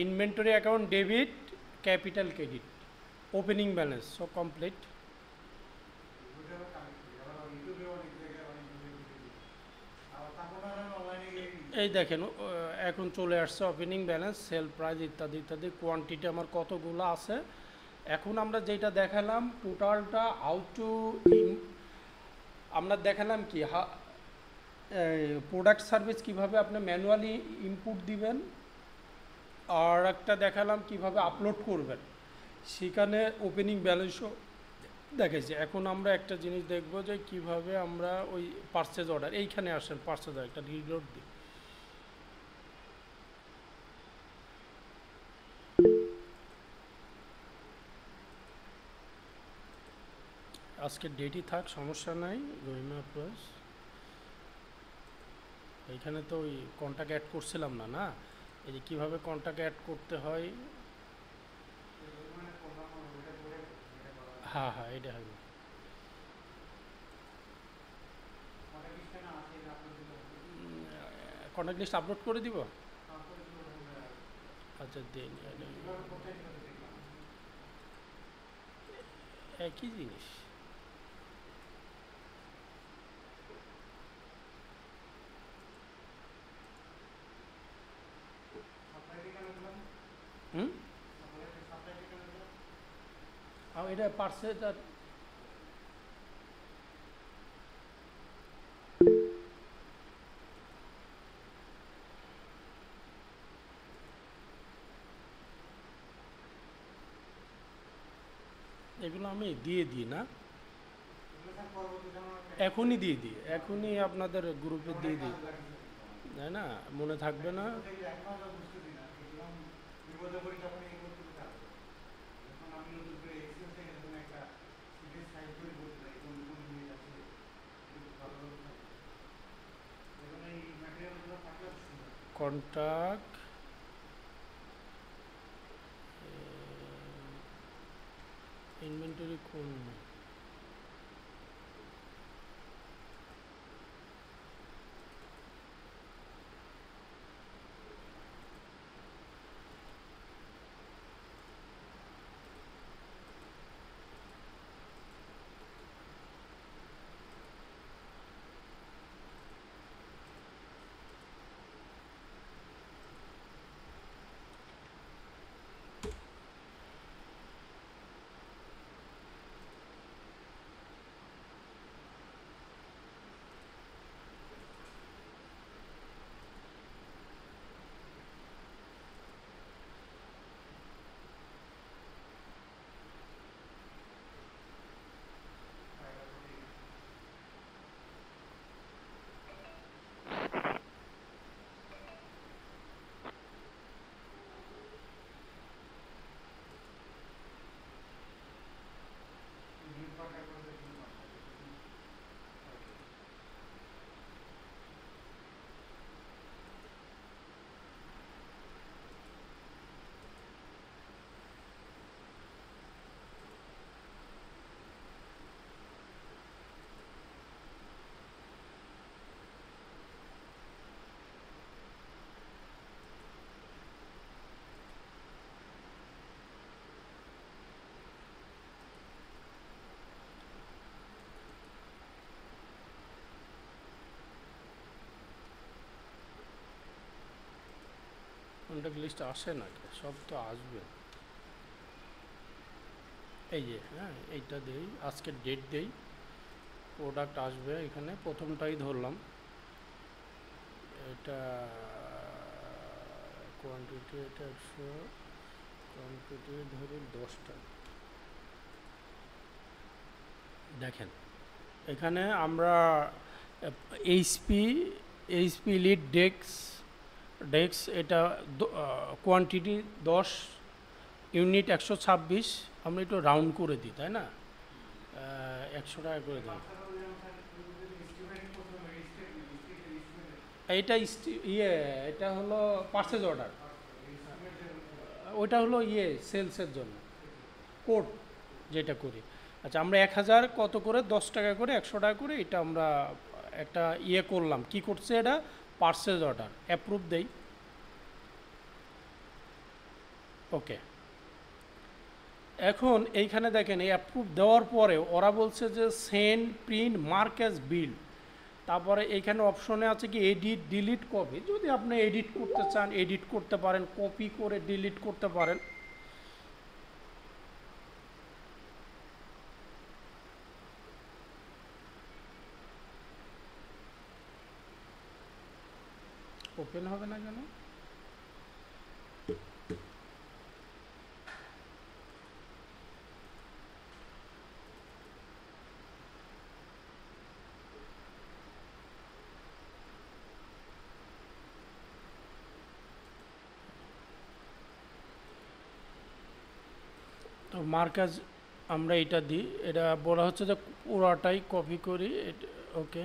inventory account debit, capital credit, opening balance, so complete. এই দেখেন এখন চলে আসছে ওপেনিং ব্যালেন্স, সেল প্রাইস ইত্যাদি ইত্যাদি, কোয়ান্টিটি আমার কতগুলো আছে। এখন আমরা যেটা দেখালাম টোটালটা হাউ টু, আমরা দেখালাম কি প্রোডাক্ট সার্ভিস কিভাবে আপনি ম্যানুয়ালি ইনপুট দিবেন, আর একটা দেখালাম কিভাবে আপলোড করবেন, সেখানে ওপেনিং ব্যালেন্সও দেখেছি। এখন আমরা একটা জিনিস দেখব যে কিভাবে আমরা ওই পারচেজ অর্ডার, এইখানে আসেন পারচেজ অর্ডার, একটা রিলোড দিই। আজকের ডেটই থাক, সমস্যা নাই। রহিমা প্লাস এইখানে তো ওই কন্ট্যাক্ট অ্যাড করছিলাম না, না এই যে কীভাবে কন্ট্যাক্ট অ্যাড করতে হয়। হ্যাঁ হ্যাঁ, এটা হবে। কন্ট্যাক্ট লিস্ট আপলোড করে দিব। আচ্ছা দেন, একই জিনিস। হুম, এটা পার্সেজ আর এগুলো আমি দিয়ে দিই না, এখনই দিয়ে দিই, এখনই আপনাদের গ্রুপে দিয়ে দিই, তাই না? মনে থাকবে না। কন্ট্যাক্ট ইনভেন্টরি কোন, কন্ট্যাক্ট লিস্ট আসে না, সব তো আসবে। এই যে হ্যাঁ, এইটা দেই, আজকের ডেট দেই, প্রোডাক্ট আসবে এখানে। প্রথমটাই ধরলাম, এটা কোয়ান্টিটি, এটা 100, কোয়ান্টিটি ধরি 10টা। দেখেন এখানে আমরা এইচপি লিড ডেক্স এটা কোয়ান্টিটি 10, ইউনিট 126। আমরা একটু রাউন্ড করে দিই, তাই না? 100 টাকা করে দিই। এটা এটা হলো পারচেজ অর্ডার, ওইটা হলো সেলসের জন্য কোড যেটা করি। আচ্ছা, আমরা 1000 কত করে, 10 টাকা করে, 100 টাকা করে, এটা আমরা একটা করলাম। কি করছে এটা? পারচেজ অর্ডার, অ্যাপ্রুভ দেই। ওকে, এখন এইখানে দেখেন এই অ্যাপ্রুভ দেওয়ার পরে ওরা বলছে যে সেন্ড প্রিন্ট মার্ক অ্যাজ বিল। তারপরে এইখানে অপশনে আছে কি এডিট ডিলিট কপি। যদি আপনি এডিট করতে চান এডিট করতে পারেন, কপি করে ডিলিট করতে পারেন। ওপেন হবে না কেন? তো মার্কাজ আমরা এটা দিই, এটা বলা হচ্ছে যে পুরাটাই কপি করি। ওকে,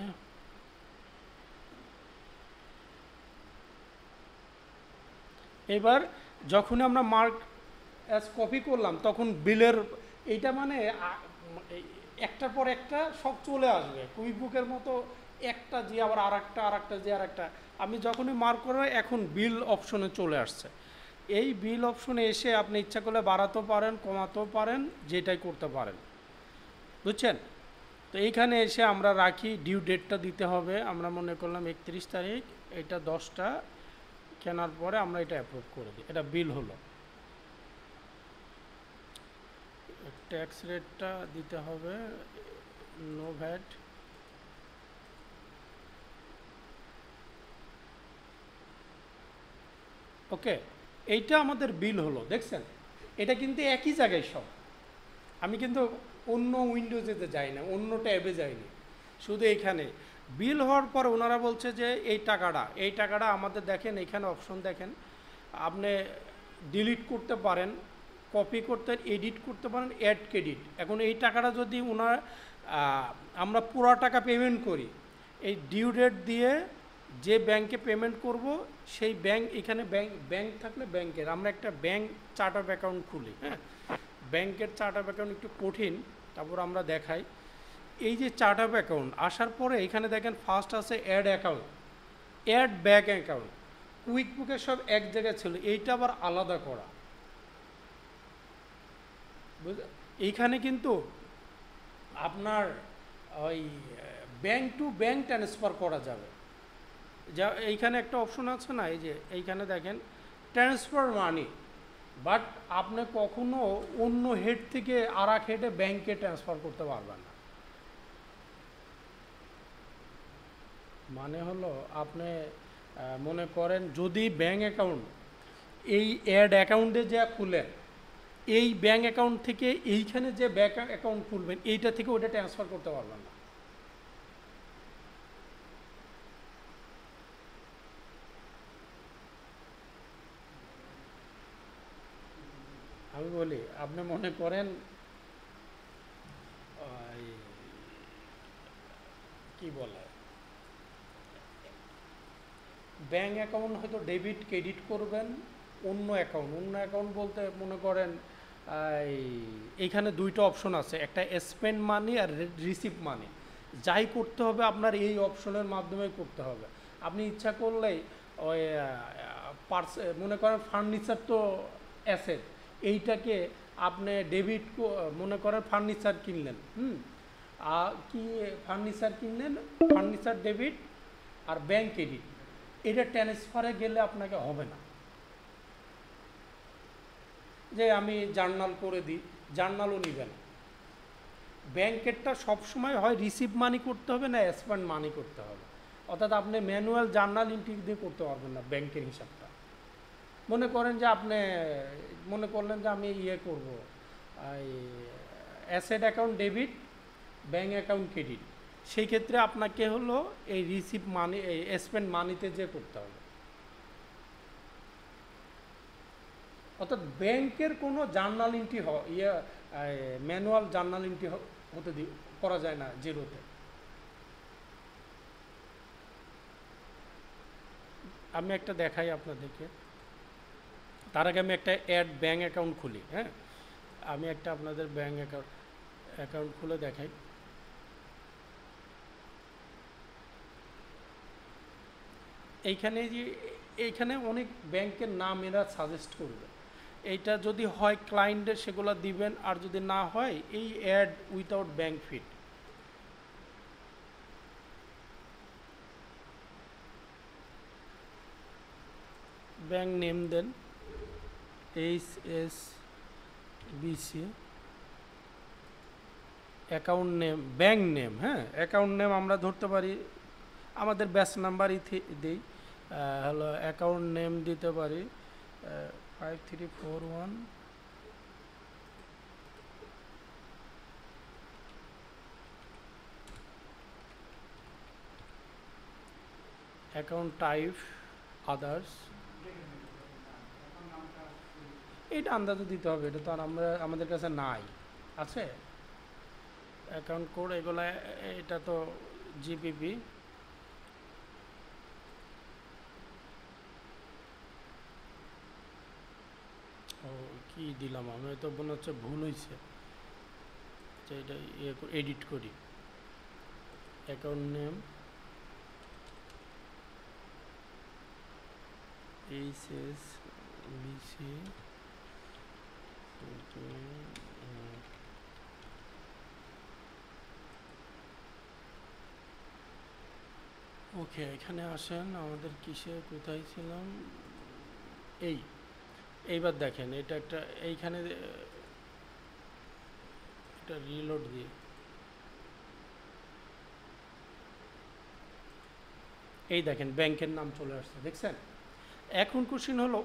এবার যখন আমরা মার্ক অ্যাজ কপি করলাম তখন বিলের এইটা মানে একটার পর একটা সব চলে আসবে কুইকবুকের মতো, একটা যে আবার আরেকটা যে আরেকটা। আমি যখনই মার্ক করবো এখন বিল অপশনে চলে আসছে। এই বিল অপশনে এসে আপনি ইচ্ছা করলে বাড়াতেও পারেন, কমাতেও পারেন, যেটাই করতে পারেন, বুঝছেন? তো এইখানে এসে আমরা রাখি ডিউ ডেটটা দিতে হবে। আমরা মনে করলাম 31 তারিখ, এটা 10টা কেনার পরে আমরা এটা অ্যাপ্রুভ করে দিই, এটা বিল হলো। ট্যাক্স রেটটা দিতে হবে নো ভ্যাট। ওকে, এইটা আমাদের বিল হলো, দেখছেন? এটা কিন্তু একই জায়গায় সব। আমি কিন্তু অন্য উইন্ডোজেতে যাই না, অন্য ট্যাবে যাইনি, শুধু এইখানে বিল হওয়ার পর ওনারা বলছে যে এই টাকাটা আমাদের দেখেন এখানে অপশন দেখেন, আপনি ডিলিট করতে পারেন, কপি করতে, এডিট করতে পারেন, অ্যাড ক্রেডিট। এখন এই টাকাটা যদি আমরা পুরো টাকা পেমেন্ট করি, এই ডিউ ডেট দিয়ে যে ব্যাংকে পেমেন্ট করব সেই ব্যাংক, এখানে ব্যাংক থাকলে ব্যাংকের, আমরা একটা ব্যাংক চার্ট অফ অ্যাকাউন্ট খুলি। হ্যাঁ, ব্যাংকের চার্ট অফ অ্যাকাউন্ট একটু কঠিন, তারপর আমরা দেখাই। এই যে চার্ট অফ অ্যাকাউন্ট আসার পরে এখানে দেখেন ফার্স্ট আছে add account, add bank account. কুইকবুকে সব এক জায়গায় ছিল, এইটা আবার আলাদা করা, এইখানে কিন্তু আপনার ওই ব্যাংক টু ব্যাংক ট্রান্সফার করা যাবে। যা এইখানে একটা অপশন আছে না, এই যে এইখানে দেখেন ট্রান্সফার মানি, বাট আপনি কখনো অন্য হেড থেকে আর এক হেডে ব্যাংকে ট্রান্সফার করতে পারবেন না। মানে হলো আপনি মনে করেন যদি ব্যাংক অ্যাকাউন্ট এই অ্যাড অ্যাকাউন্টে যা খুলেন, এই ব্যাংক অ্যাকাউন্ট থেকে এইখানে যে ব্যাংক অ্যাকাউন্ট খুলবেন এইটা থেকে ওইটা ট্রান্সফার করতে পারবেন না। আমি বলি, আপনি মনে করেন কি বলে ব্যাংক অ্যাকাউন্ট হয়তো ডেবিট ক্রেডিট করবেন, অন্য অ্যাকাউন্ট বলতে মনে করেন এইখানে দুইটা অপশন আছে, একটা স্পেন্ড মানি আর রিসিভ মানি। যাই করতে হবে আপনার এই অপশনের মাধ্যমে করতে হবে। আপনি ইচ্ছা করলেই ওই মনে করেন ফার্নিচার তো অ্যাসেট, এইটাকে আপনি ডেবিট মনে করেন ফার্নিচার কিনলেন, কি ফার্নিচার কিনলেন, ফার্নিচার ডেবিট আর ব্যাংক ক্রেডিট, এটা ট্রান্সফারে গেলে আপনাকে হবে না। যে আমি জার্নাল করে দিই, জার্নালও নিবে না। ব্যাংকেরটা সবসময় হয় রিসিভ মানি করতে হবে না স্পেন্ড মানি করতে হবে, অর্থাৎ আপনি ম্যানুয়াল জার্নাল এন্ট্রি দিয়ে করতে পারবেন না ব্যাংকের হিসাবটা। মনে করেন যে আপনি মনে করলেন যে আমি করব এই asset account debit, bank account credit, সেই ক্ষেত্রে আপনাকে হলো এই রিসিভ মানি, এই স্পেন্ড মানিতে যে করতে হবে। অর্থাৎ ব্যাংকের কোনো journal entry manual journal entry করা যায় না জিরোতে। আমি একটা দেখাই আপনাদেরকে, তার আগে আমি একটা ব্যাঙ্ক অ্যাকাউন্ট খুলি। হ্যাঁ, আমি একটা আপনাদের ব্যাঙ্ক অ্যাকাউন্ট খুলে দেখাই। এইখানে অনেক ব্যাংকের নাম এরা সাজেস্ট করবে, এইটা যদি হয় ক্লায়েন্টের সেগুলো দিবেন, আর যদি না হয় এই add without bank fit. Bank name দেন HSBC, account name, bank name. হ্যাঁ, অ্যাকাউন্ট নেম আমরা ধরতে পারি, আমাদের ব্যাচ নাম্বারই দিই, হলো অ্যাকাউন্ট নেম দিতে পারি 5341। অ্যাকাউন্ট টাইপ আদার্স, এইটা আন্দাজে দিতে হবে, এটা তো আর আমাদের কাছে নাই, আছে অ্যাকাউন্ট কোড এগুলো, এটা তো জিপিপি। ও কি দিলাম আমি, তো মনে হচ্ছে ভুল হয়েছে, আচ্ছা এটা এডিট করি। অ্যাকাউন্ট নেম HSBC, ওকে এখানে আসেন, আমাদের কিসে কোথায় ছিলাম, এইবার দেখেন এটা একটা, এইখানে এটা রিলোড দিয়ে এই দেখেন ব্যাংকের নাম চলে আসছে, দেখছেন। এখন কোশ্চেন হলো,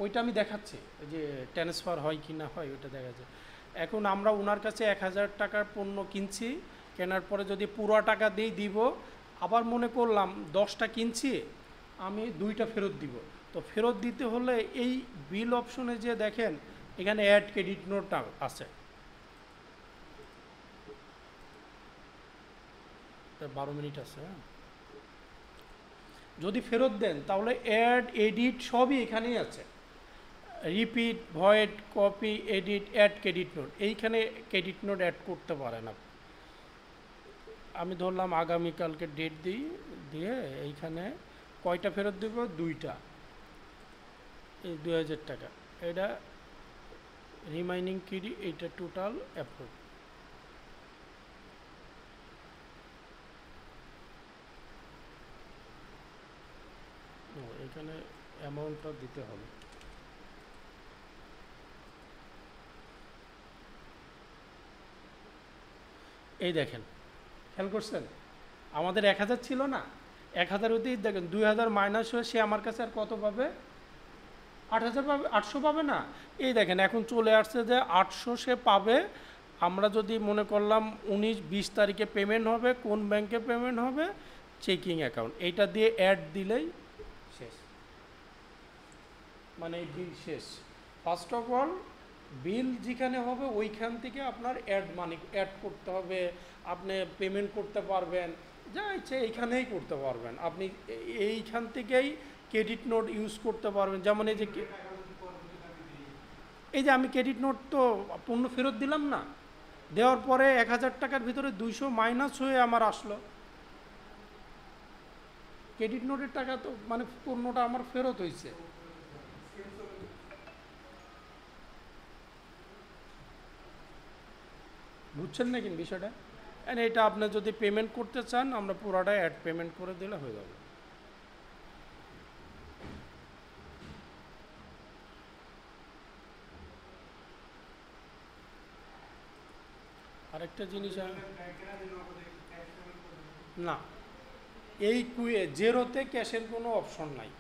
ওইটা আমি দেখাচ্ছি যে ট্রান্সফার হয় কি না হয়, ওইটা দেখা যায়। এখন আমরা ওনার কাছে 1000 টাকার পণ্য কিনছি, কেনার পরে যদি পুরো টাকা দিয়ে দিব, আবার মনে করলাম 10টা কিনছি, আমি 2টা ফেরত দিব। তো ফেরত দিতে হলে এই বিল অপশনে যে দেখেন এখানে অ্যাড ক্রেডিট নোটটা আছে, 12 মিনিট আছে। হ্যাঁ, যদি ফেরত দেন তাহলে অ্যাড এডিট সবই এখানেই আছে, repeat, void, copy, edit, add credit note, এইখানে ক্রেডিট নোট অ্যাড করতে পারেন আপনি। আমি ধরলাম আগামীকালকে ডেট দিয়ে এইখানে কয়টা ফেরত দেব, 2টা, এই 2000 টাকা, এটা রিমাইনিং ক্রেডিট, এইটা টোটাল অ্যাপ্রুভ। এখানে অ্যামাউন্টটা দিতে হবে। এই দেখেন, খেয়াল করছেন, আমাদের 1000 ছিল না, 1000 হতেই দেখেন 2000 মাইনাস হয়ে সে আমার কাছে আর কত পাবে, 8000 পাবে, 800 পাবে না। এই দেখেন এখন চলে আসছে যে 800 সে পাবে। আমরা যদি মনে করলাম 19-20 তারিখে পেমেন্ট হবে, কোন ব্যাংকে পেমেন্ট হবে, চেকিং অ্যাকাউন্ট, এইটা দিয়ে অ্যাড দিলেই শেষ, মানে এই বিল শেষ। ফার্স্ট অফ অল বিল যেখানে হবে ওইখান থেকে আপনার অ্যাড করতে হবে, আপনি পেমেন্ট করতে পারবেন, যা ইচ্ছে এইখানেই করতে পারবেন আপনি, এইখান থেকেই ক্রেডিট নোট ইউজ করতে পারবেন। যেমন এই যে আমি ক্রেডিট নোট তো পণ্য ফেরত দিলাম না, দেওয়ার পরে 1000 টাকার ভিতরে 200 মাইনাস হয়ে আমার আসলো, ক্রেডিট নোটের টাকা তো মানে পণ্যটা আমার ফেরত হয়েছে। বুঝছেন নাকি বিষয়টা? এটা আপনি যদি পেমেন্ট করতে চান, আমরা পুরোটাই অ্যাড পেমেন্ট করে দিলে হয়ে যাবে। আরেকটা জিনিস না, এই জেরোতে ক্যাশের কোনো অপশন নাই।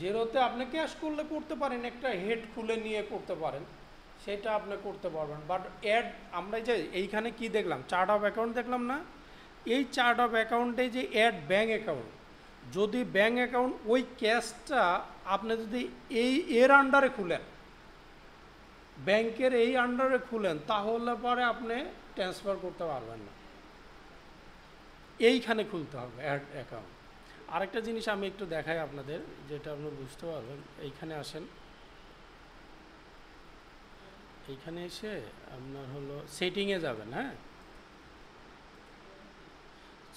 জেরোতে আপনি ক্যাশ করলে করতে পারেন, একটা হেড খুলে নিয়ে করতে পারেন, সেটা আপনি করতে পারবেন। বাট অ্যাড, আমরা যে এইখানে কি দেখলাম, চার্ট অফ অ্যাকাউন্ট দেখলাম না, এই চার্ট অফ অ্যাকাউন্টে যে অ্যাড ব্যাঙ্ক অ্যাকাউন্ট, যদি ব্যাঙ্ক অ্যাকাউন্ট ওই ক্যাশটা আপনি যদি এর আন্ডারে খুলেন, ব্যাংকের এই আন্ডারে খুলেন, তাহলে পরে আপনি ট্রান্সফার করতে পারবেন না, এইখানে খুলতে হবে অ্যাড অ্যাকাউন্ট। আরেকটা জিনিস আমি একটু দেখাই আপনাদের, যেটা আপনি বুঝতে পারবেন। এইখানে আসেন, এইখানে এসে আপনার হলো সেটিংয়ে যাবেন। হ্যাঁ,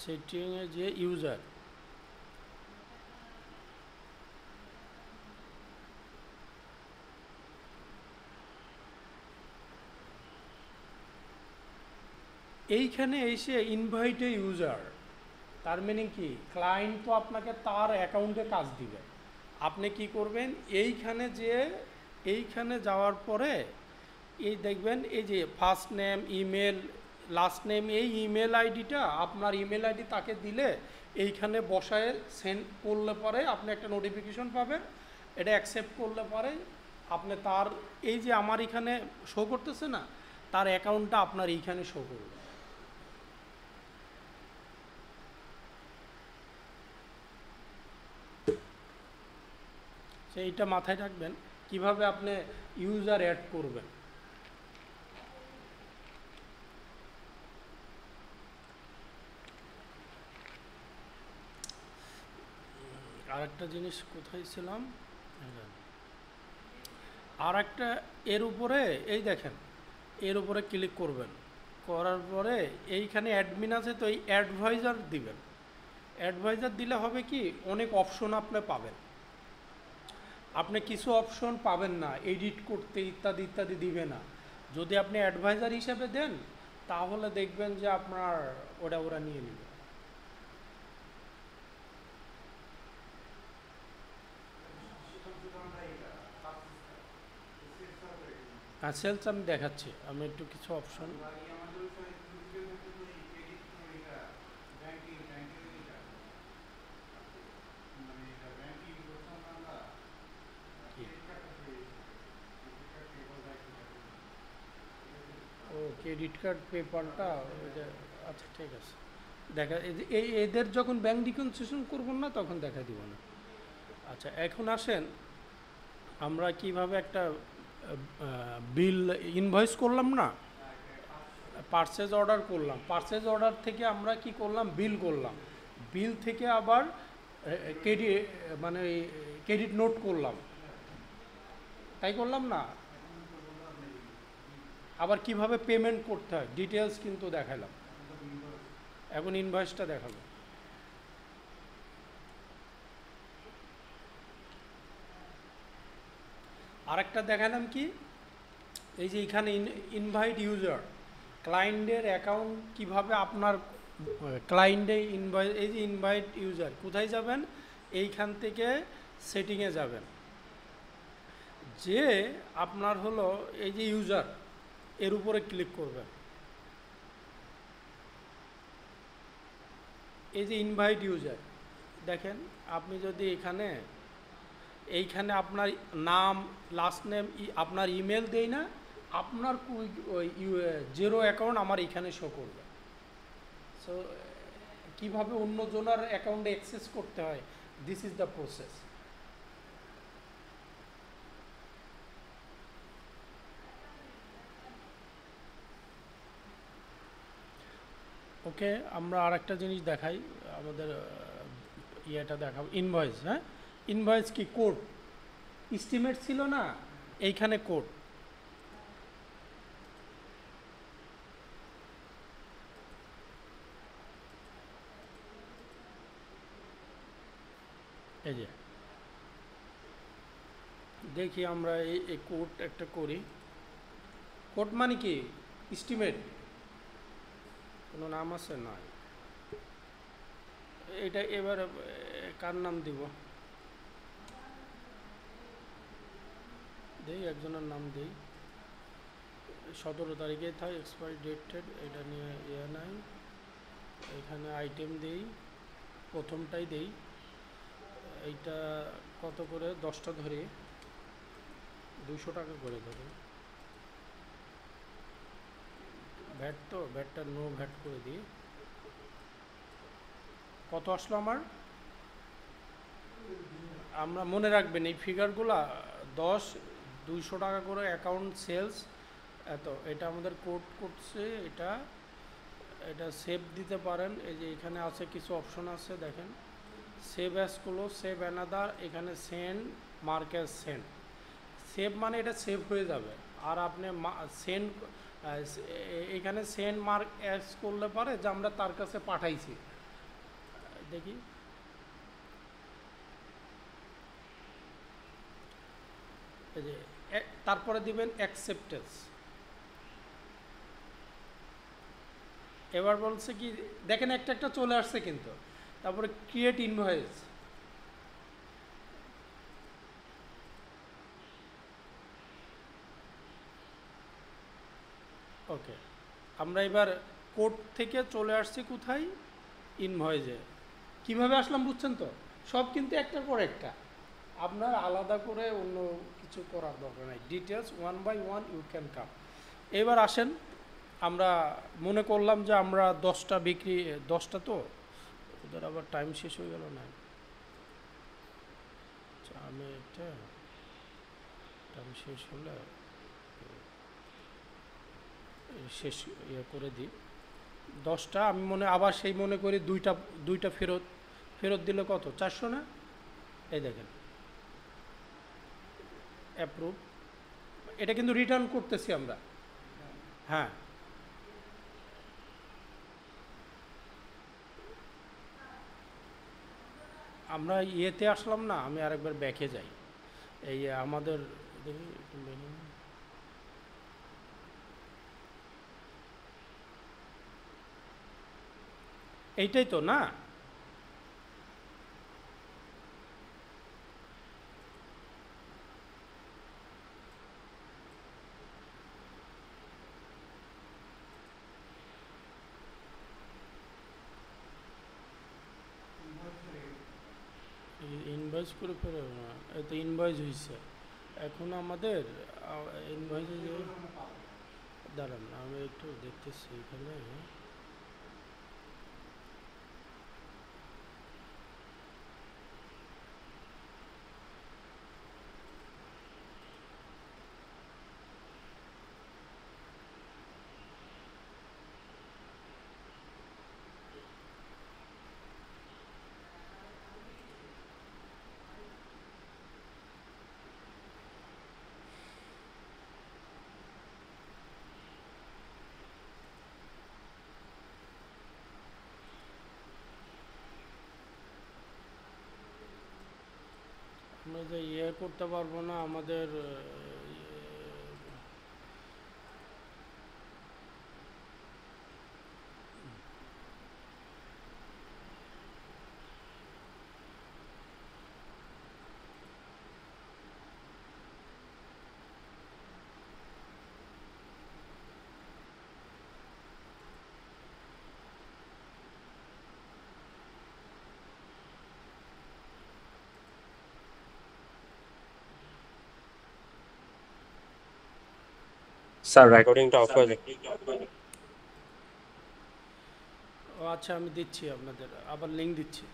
সেটিংয়ে যে ইউজার, এইখানে এসে ইনভাইটে ইউজার, তার মিনিং কি, ক্লায়েন্ট তো আপনাকে তার অ্যাকাউন্টে কাজ দিবে। আপনি কি করবেন, এইখানে যাওয়ার পরে এই দেখবেন এই যে first name, email, last name, এই ইমেল আইডিটা আপনার ইমেল আইডি তাকে দিলে এইখানে বসায় সেন্ড করলে পরে আপনি একটা নোটিফিকেশন পাবেন। এটা অ্যাকসেপ্ট করলে পরে আপনি তার, এই যে আমার এখানে শো করতেছে না, তার অ্যাকাউন্টটা আপনার এইখানে শো করবে। সেইটা মাথায় রাখবেন কিভাবে আপনি ইউজার অ্যাড করবেন। আরেকটা জিনিস কোথায় ছিলাম, আর একটা, এর উপরে এই দেখেন, এর উপরে ক্লিক করবেন, করার পরে এইখানে অ্যাডমিন আছে, তো এই অ্যাডভাইজার দিবেন। অ্যাডভাইজার দিলে হবে কি, অনেক অপশন আপনি পাবেন। আপনি কিছু অপশন পাবেন না, এডিট করতে ইত্যাদি ইত্যাদি দিবে না। যদি আপনি অ্যাডভাইজার হিসেবে দেন, তাহলে দেখবেন যে আপনার ওরা নিয়ে নেবে। হ্যাঁ, সেলস আমি দেখাচ্ছি, আমি একটু কিছু অপশন, ও ক্রেডিট কার্ড পেপারটা, আচ্ছা ঠিক আছে, দেখা এদের যখন ব্যাংক রিকনসিলেশন করবেন না তখন দেখা দিব না। আচ্ছা, এখন আসেন আমরা কিভাবে একটা বিল ইনভয়েস করলাম না, পারচেজ অর্ডার করলাম, পারচেজ অর্ডার থেকে আমরা কি করলাম, বিল করলাম, বিল থেকে আবার ক্রেডিট, মানে ক্রেডিট নোট করলাম, তাই করলাম না। আবার কিভাবে পেমেন্ট করতে হয় ডিটেলস কিন্তু দেখালাম, এখন ইনভয়েসটা দেখাবো। আরেকটা দেখালাম কি, এই যে এখানে ইনভাইট ইউজার, ক্লায়েন্টের অ্যাকাউন্ট কিভাবে আপনার ক্লায়েন্টে ইনভাইট, এই যে ইনভাইট ইউজার কোথায় যাবেন, এইখান থেকে সেটিংয়ে যাবেন, যে আপনার হলো এই যে ইউজার, এর উপরে ক্লিক করবেন, এই যে ইনভাইট ইউজার দেখেন, আপনি যদি এইখানে আপনার নাম, লাস্ট নেম, আপনার ইমেল দেই না, আপনার ওই জেরো অ্যাকাউন্ট আমার এখানে শো করবে। সো কীভাবে অন্যজনের অ্যাকাউন্টে অ্যাক্সেস করতে হয়, দিস ইজ দ্য প্রসেস। ওকে, আমরা আর একটা জিনিস দেখাই, আমাদের ইয়েটা দেখাবো, ইনভয়েস। হ্যাঁ, ইনভয়েস কি, কোড এস্টিমেট ছিল না, এইখানে কোড, এই যে দেখি আমরা এই কোড একটা করি। কোড মানে কি, এস্টিমেট, কোনো নাম আছে না, এটা এবার কার নাম দিব, দেই একজনের নাম দেই, 17 তারিখে থাকে এক্সপায়ারি ডেটেড, এটা নিয়ে নাই। এখানে আইটেম দেই, প্রথমটাই দেই, এইটা কত করে, 10টা ধরে 200 টাকা করে ধরে। ভ্যাট তো ভ্যাটটা নো ভ্যাট করে দিই। কত আসলো আমার? আমরা মনে রাখবেন এই ফিগারগুলা 10, 200 টাকা করে অ্যাকাউন্ট সেলস এত। এটা আমাদের কোড করছে, এটা সেভ দিতে পারেন। এই যে এখানে আছে কিছু অপশন আছে দেখেন, save as close, save another, এখানে send, mark as send. Save মানে এটা সেভ হয়ে যাবে। আর আপনি সেন্ড, এখানে সেন্ড মার্ক অ্যাজ করলে পারে যে আমরা তার কাছে পাঠাইছি। দেখি, এই যে তারপরে দিবেন অ্যাকসেপ্টেন্স। এবার বলছে কি দেখেন, একটা একটা চলে আসছে কিন্তু। তারপরে ক্রিয়েট ইনভয়েস, ওকে। আমরা এবার কোড থেকে চলে আসছি কোথায়, ইনভয়েসে। কীভাবে আসলাম বুঝছেন তো? সব কিন্তু একটার পর একটা, আপনার আলাদা করে অন্য কিছু করার দরকার নাই। Details one by one you can come. এবার আসেন, আমরা মনে করলাম যে আমরা 10টা বিক্রি, 10টা তো ওদের আবার টাইম শেষ হয়ে গেল না। আচ্ছা, আমি এটা টাইম শেষ হলে শেষ করে দিই। 10টা আমি আবার সেই মনে করি দুইটা ফেরত দিলে কত, 400 না? এই দেখেন অ্যাপ্রুভ, এটা কিন্তু রিটার্ন করতেছি আমরা। হ্যাঁ, আমরা ইয়েতে আসলাম না, আমি আরেকবার ব্যাকে যাই। এই আমাদের দেখি, এইটাই তো না? ইনভয়েস করে ফেরো না, এই তো ইনভয়েস হয়েছে। এখন আমাদের ইনভয়েসে দাঁড়ান, আমি একটু দেখতেছি এখানে। আমরা যে করতে পারবো না আমাদের স্যার রেকর্ডিংটা অফ হয়ে যায়। ও আচ্ছা, আমি দিচ্ছি আপনাদের, আবার লিঙ্ক দিচ্ছি।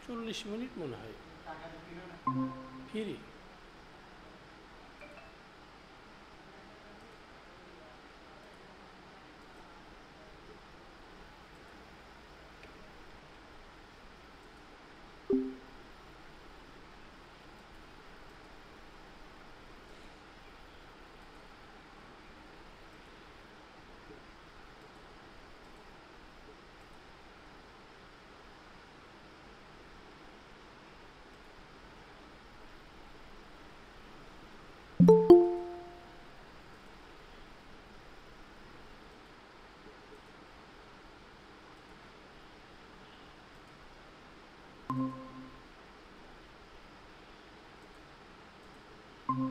চল্লিশ মিনিট মনে হয় ফ্রি। হ্যাঁ,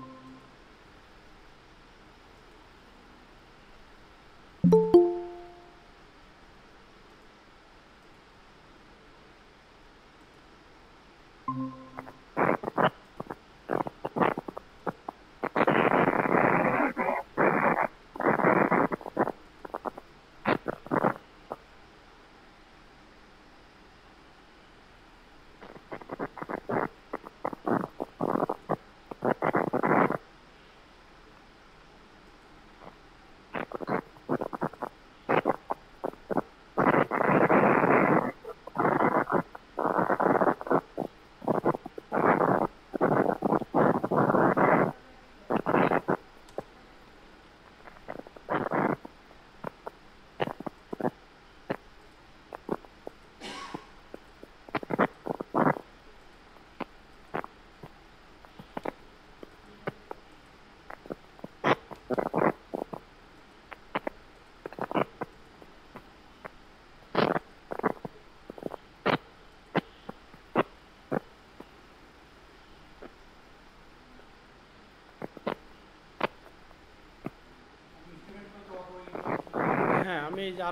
আমি এই যে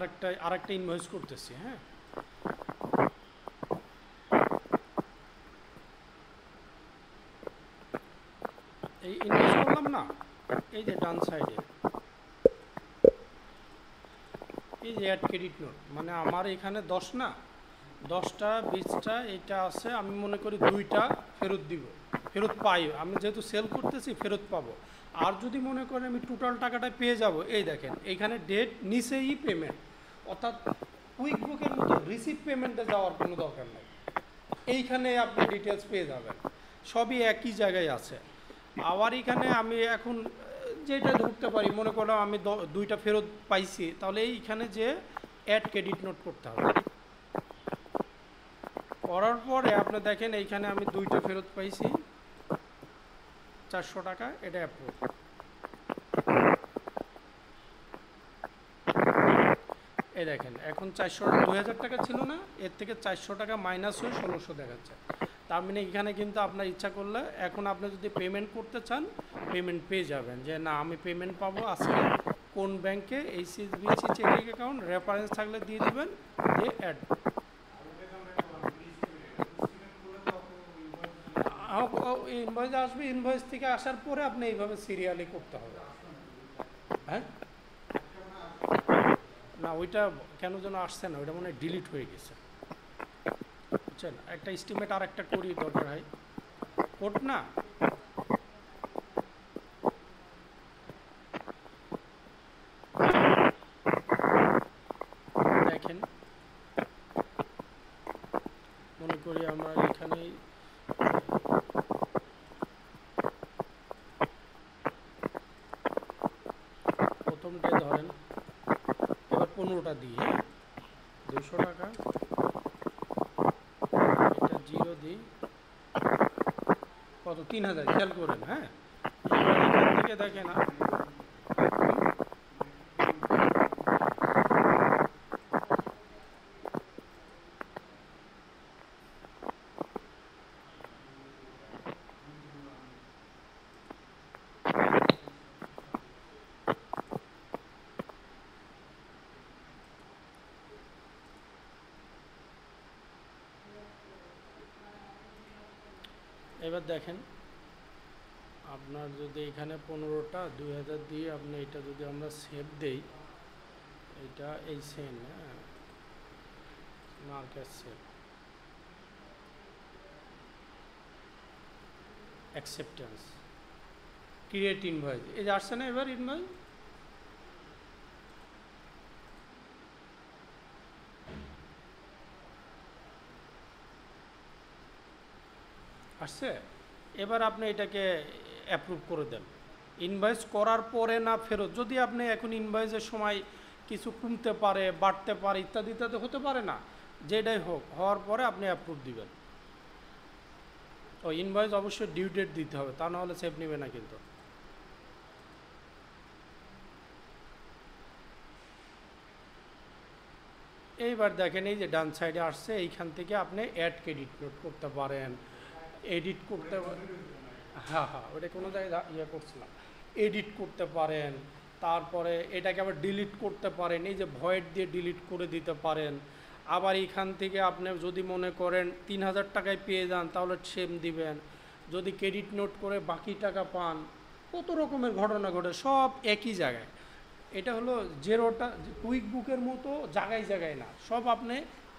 আরেকটা ইনভয়েস করতেছি। হ্যাঁ, এই ইনভয়েস করলাম না, এই যে ডান সাইডে এই যে অ্যাড ক্রেডিট নোট, মানে আমার এখানে 10 না, 10টা 20টা এটা আছে, আমি মনে করি 2টা ফেরত দিব, ফেরত পাই, আমি যেহেতু সেল করতেছি ফেরত পাবো। আর যদি মনে করেন আমি টোটাল টাকাটা পেয়ে যাব, এই দেখেন এইখানে ডেট নিচেই পেমেন্ট, অর্থাৎ কুইক বুকের মতো রিসিভ পেমেন্টে যাওয়ার কোনো দরকার নেই, এইখানে আপনি ডিটেলস পেয়ে যাবেন, সবই একই জায়গায় আছে। আবার এখানে আমি এখন যেটা ধরতে পারি, মনে করলাম আমি 2টা ফেরত পাইছি, তাহলে এইখানে যে অ্যাড ক্রেডিট নোট করতে হবে, করার পরে আপনি দেখেন এইখানে আমি 2টা ফেরত পাইছি 400 টাকা, এটা অ্যাপ্রুভ। এই দেখেন এখন 2000 টাকা ছিল না, এর থেকে 400 টাকা মাইনাস হয়ে 1600 দেখাচ্ছে। তার মানে এখানে কিন্তু আপনার ইচ্ছা করলে এখন আপনি যদি পেমেন্ট করতে চান পেমেন্ট পেয়ে যাবেন, যে না আমি পেমেন্ট পাবো আজকে কোন ব্যাংকে, এইচএসবিসি চেকিং অ্যাকাউন্ট রেফারেন্স থাকলে দিয়ে দিবেন, দিয়ে অ্যাড। ইনভয়েস আসবে, ইনভয়েস থেকে আসার পরে আপনি এইভাবে সিরিয়ালি করতে হবে। হ্যাঁ, না ওইটা কেন যেন আসছে না, ওইটা মনে হয় ডিলিট হয়ে গেছে, বুঝছেন। একটা এস্টিমেট আর একটা করি দরকার হয়, কোড না দেখেন, মনে করি আমরা এখানেই প্রথমটাই ধরেন, এবার 15টা দিই, 200 টাকা, এটা 0 দিই, কত 3000, খেয়াল করেন। হ্যাঁ, এবার এখান থেকে দেখেন এবার দেখেন আপনার যদি এখানে 15টা 2000 দিয়ে আপনি এটা যদি আমরা সেভ দেই, এটা এই সেন, হ্যাঁ market save acceptance create invoice, এই যে আসছে না এবার ইনভয়েস, আসছে। এবার আপনি এটাকে অ্যাপ্রুভ করে দেন, ইনভয়েস করার পরে না ফেরত, যদি আপনি এখন ইনভয়েসের সময় কিছু কমতে পারে বাড়তে পারে ইত্যাদি ইত্যাদি হতে পারে না, যেটাই হোক হওয়ার পরে আপনি অ্যাপ্রুভ দিবেন। ও ইনভয়েস অবশ্যই ডিউ ডেট দিতে হবে, তা নাহলে সেভ নেবে না কিন্তু। এইবার দেখেন এই যে ডান সাইডে আসছে, এইখান থেকে আপনি অ্যাড ক্রেডিট নোট করতে পারেন, এডিট করতে পারেন। হ্যাঁ হ্যাঁ, ওটা কোনো জায়গায় ইয়ে করছিলাম। এডিট করতে পারেন, তারপরে এটাকে আবার ডিলিট করতে পারেন, এই যে ভয়েড দিয়ে ডিলিট করে দিতে পারেন। আবার এখান থেকে আপনি যদি মনে করেন 3000 টাকায় পেয়ে যান তাহলে সেম দিবেন, যদি ক্রেডিট নোট করে বাকি টাকা পান, কত রকমের ঘটনা ঘটে, সব একই জায়গায়। এটা হলো জেরোটা কুইক বুকের মতো জায়গায় জায়গায় না, সব আপনি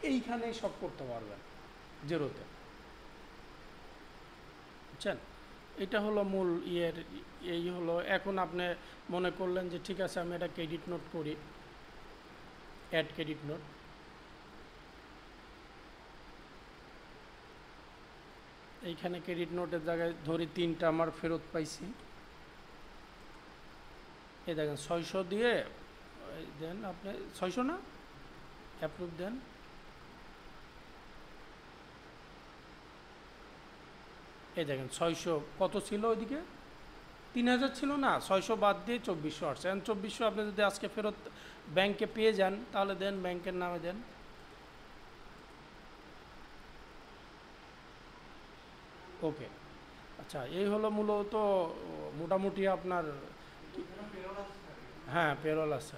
এইখানেই সব করতে পারবেন জেরোতে, বুঝছেন? এটা হলো মূল ইয়ের। এই হলো, এখন আপনি মনে করলেন যে ঠিক আছে আমি এটা ক্রেডিট নোট করি, অ্যাড ক্রেডিট নোট। এইখানে ক্রেডিট নোটের জায়গায় ধরি 3টা আমার ফেরত পাইছি, এই দেখেন 600 দিয়ে দেন আপনি, 600 না, অ্যাপ্রুভ দেন। এই দেখেন 600 কত ছিল ওইদিকে, 3000 ছিল না, 600 বাদ দিয়ে 2400 আসছে। এখন 2400 আপনি যদি আজকে ফেরত ব্যাংকে পেয়ে যান তাহলে দেন, ব্যাংকের নামে দেন। ওকে, আচ্ছা এই হলো মূলত মোটামুটি আপনার, হ্যাঁ পেরোল আছে।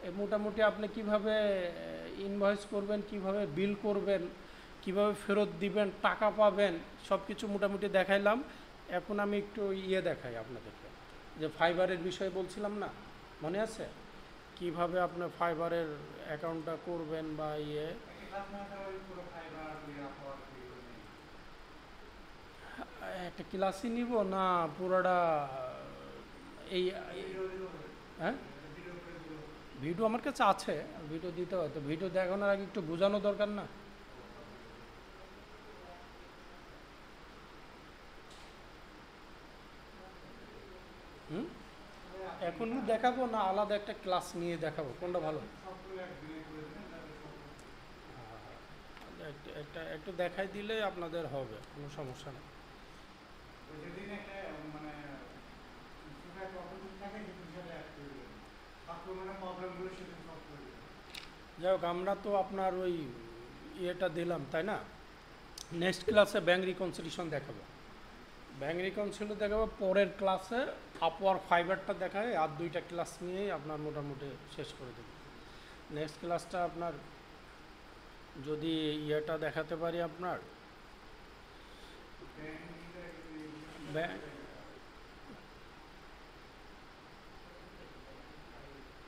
এই মোটামুটি আপনি কিভাবে ইনভয়েস করবেন, কিভাবে বিল করবেন, কিভাবে ফেরত দিবেন, টাকা পাবেন, সব কিছু মোটামুটি দেখাইলাম। এখন আমি একটু ইয়ে দেখাই আপনাদেরকে, যে ফাইবারের বিষয়ে বলছিলাম না, মনে আছে? কিভাবে আপনি ফাইবারের অ্যাকাউন্টটা করবেন বা ইয়ে। একটা ক্লাসই নিব না পুরোটা? এই হ্যাঁ, ভিডিও আমার কাছে আছে, ভিডিও দিতে হয় তো, ভিডিও দেখানোর আগে একটু বোঝানো দরকার না? হুম, এখনই দেখাবো না আলাদা একটা ক্লাস নিয়ে দেখাবো, কোনটা ভালো? একটা একটু দেখাই দিলে আপনাদের হবে, কোনো সমস্যা নেই। যাই হোক, আমরা তো আপনার ওই ইয়েটা দিলাম তাই না, নেক্সট ক্লাসে ব্যাঙ্ক রিকনসিলিয়েশন দেখাবো, ব্যাঙ্ক রিকনসিলিয়েশন দেখাবো পরের ক্লাসে। আপওয়ার্ক ফাইবারটা দেখায়, আর 2টা ক্লাস নিয়েই আপনার মোটামুটি শেষ করে দেবো। নেক্সট ক্লাসটা আপনার যদি ইয়েটা দেখাতে পারি আপনার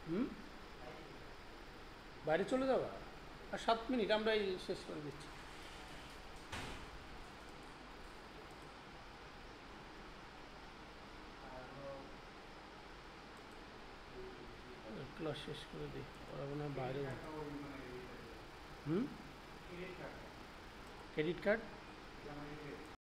হুম, বাইরে চলে যাবা, আর 7 মিনিট আমরা এই শেষ করে দিচ্ছি। ক্লাস শেষ করে দিই, ওরা মনে হয় বাইরে যাবে। হুম, ক্রেডিট কার্ড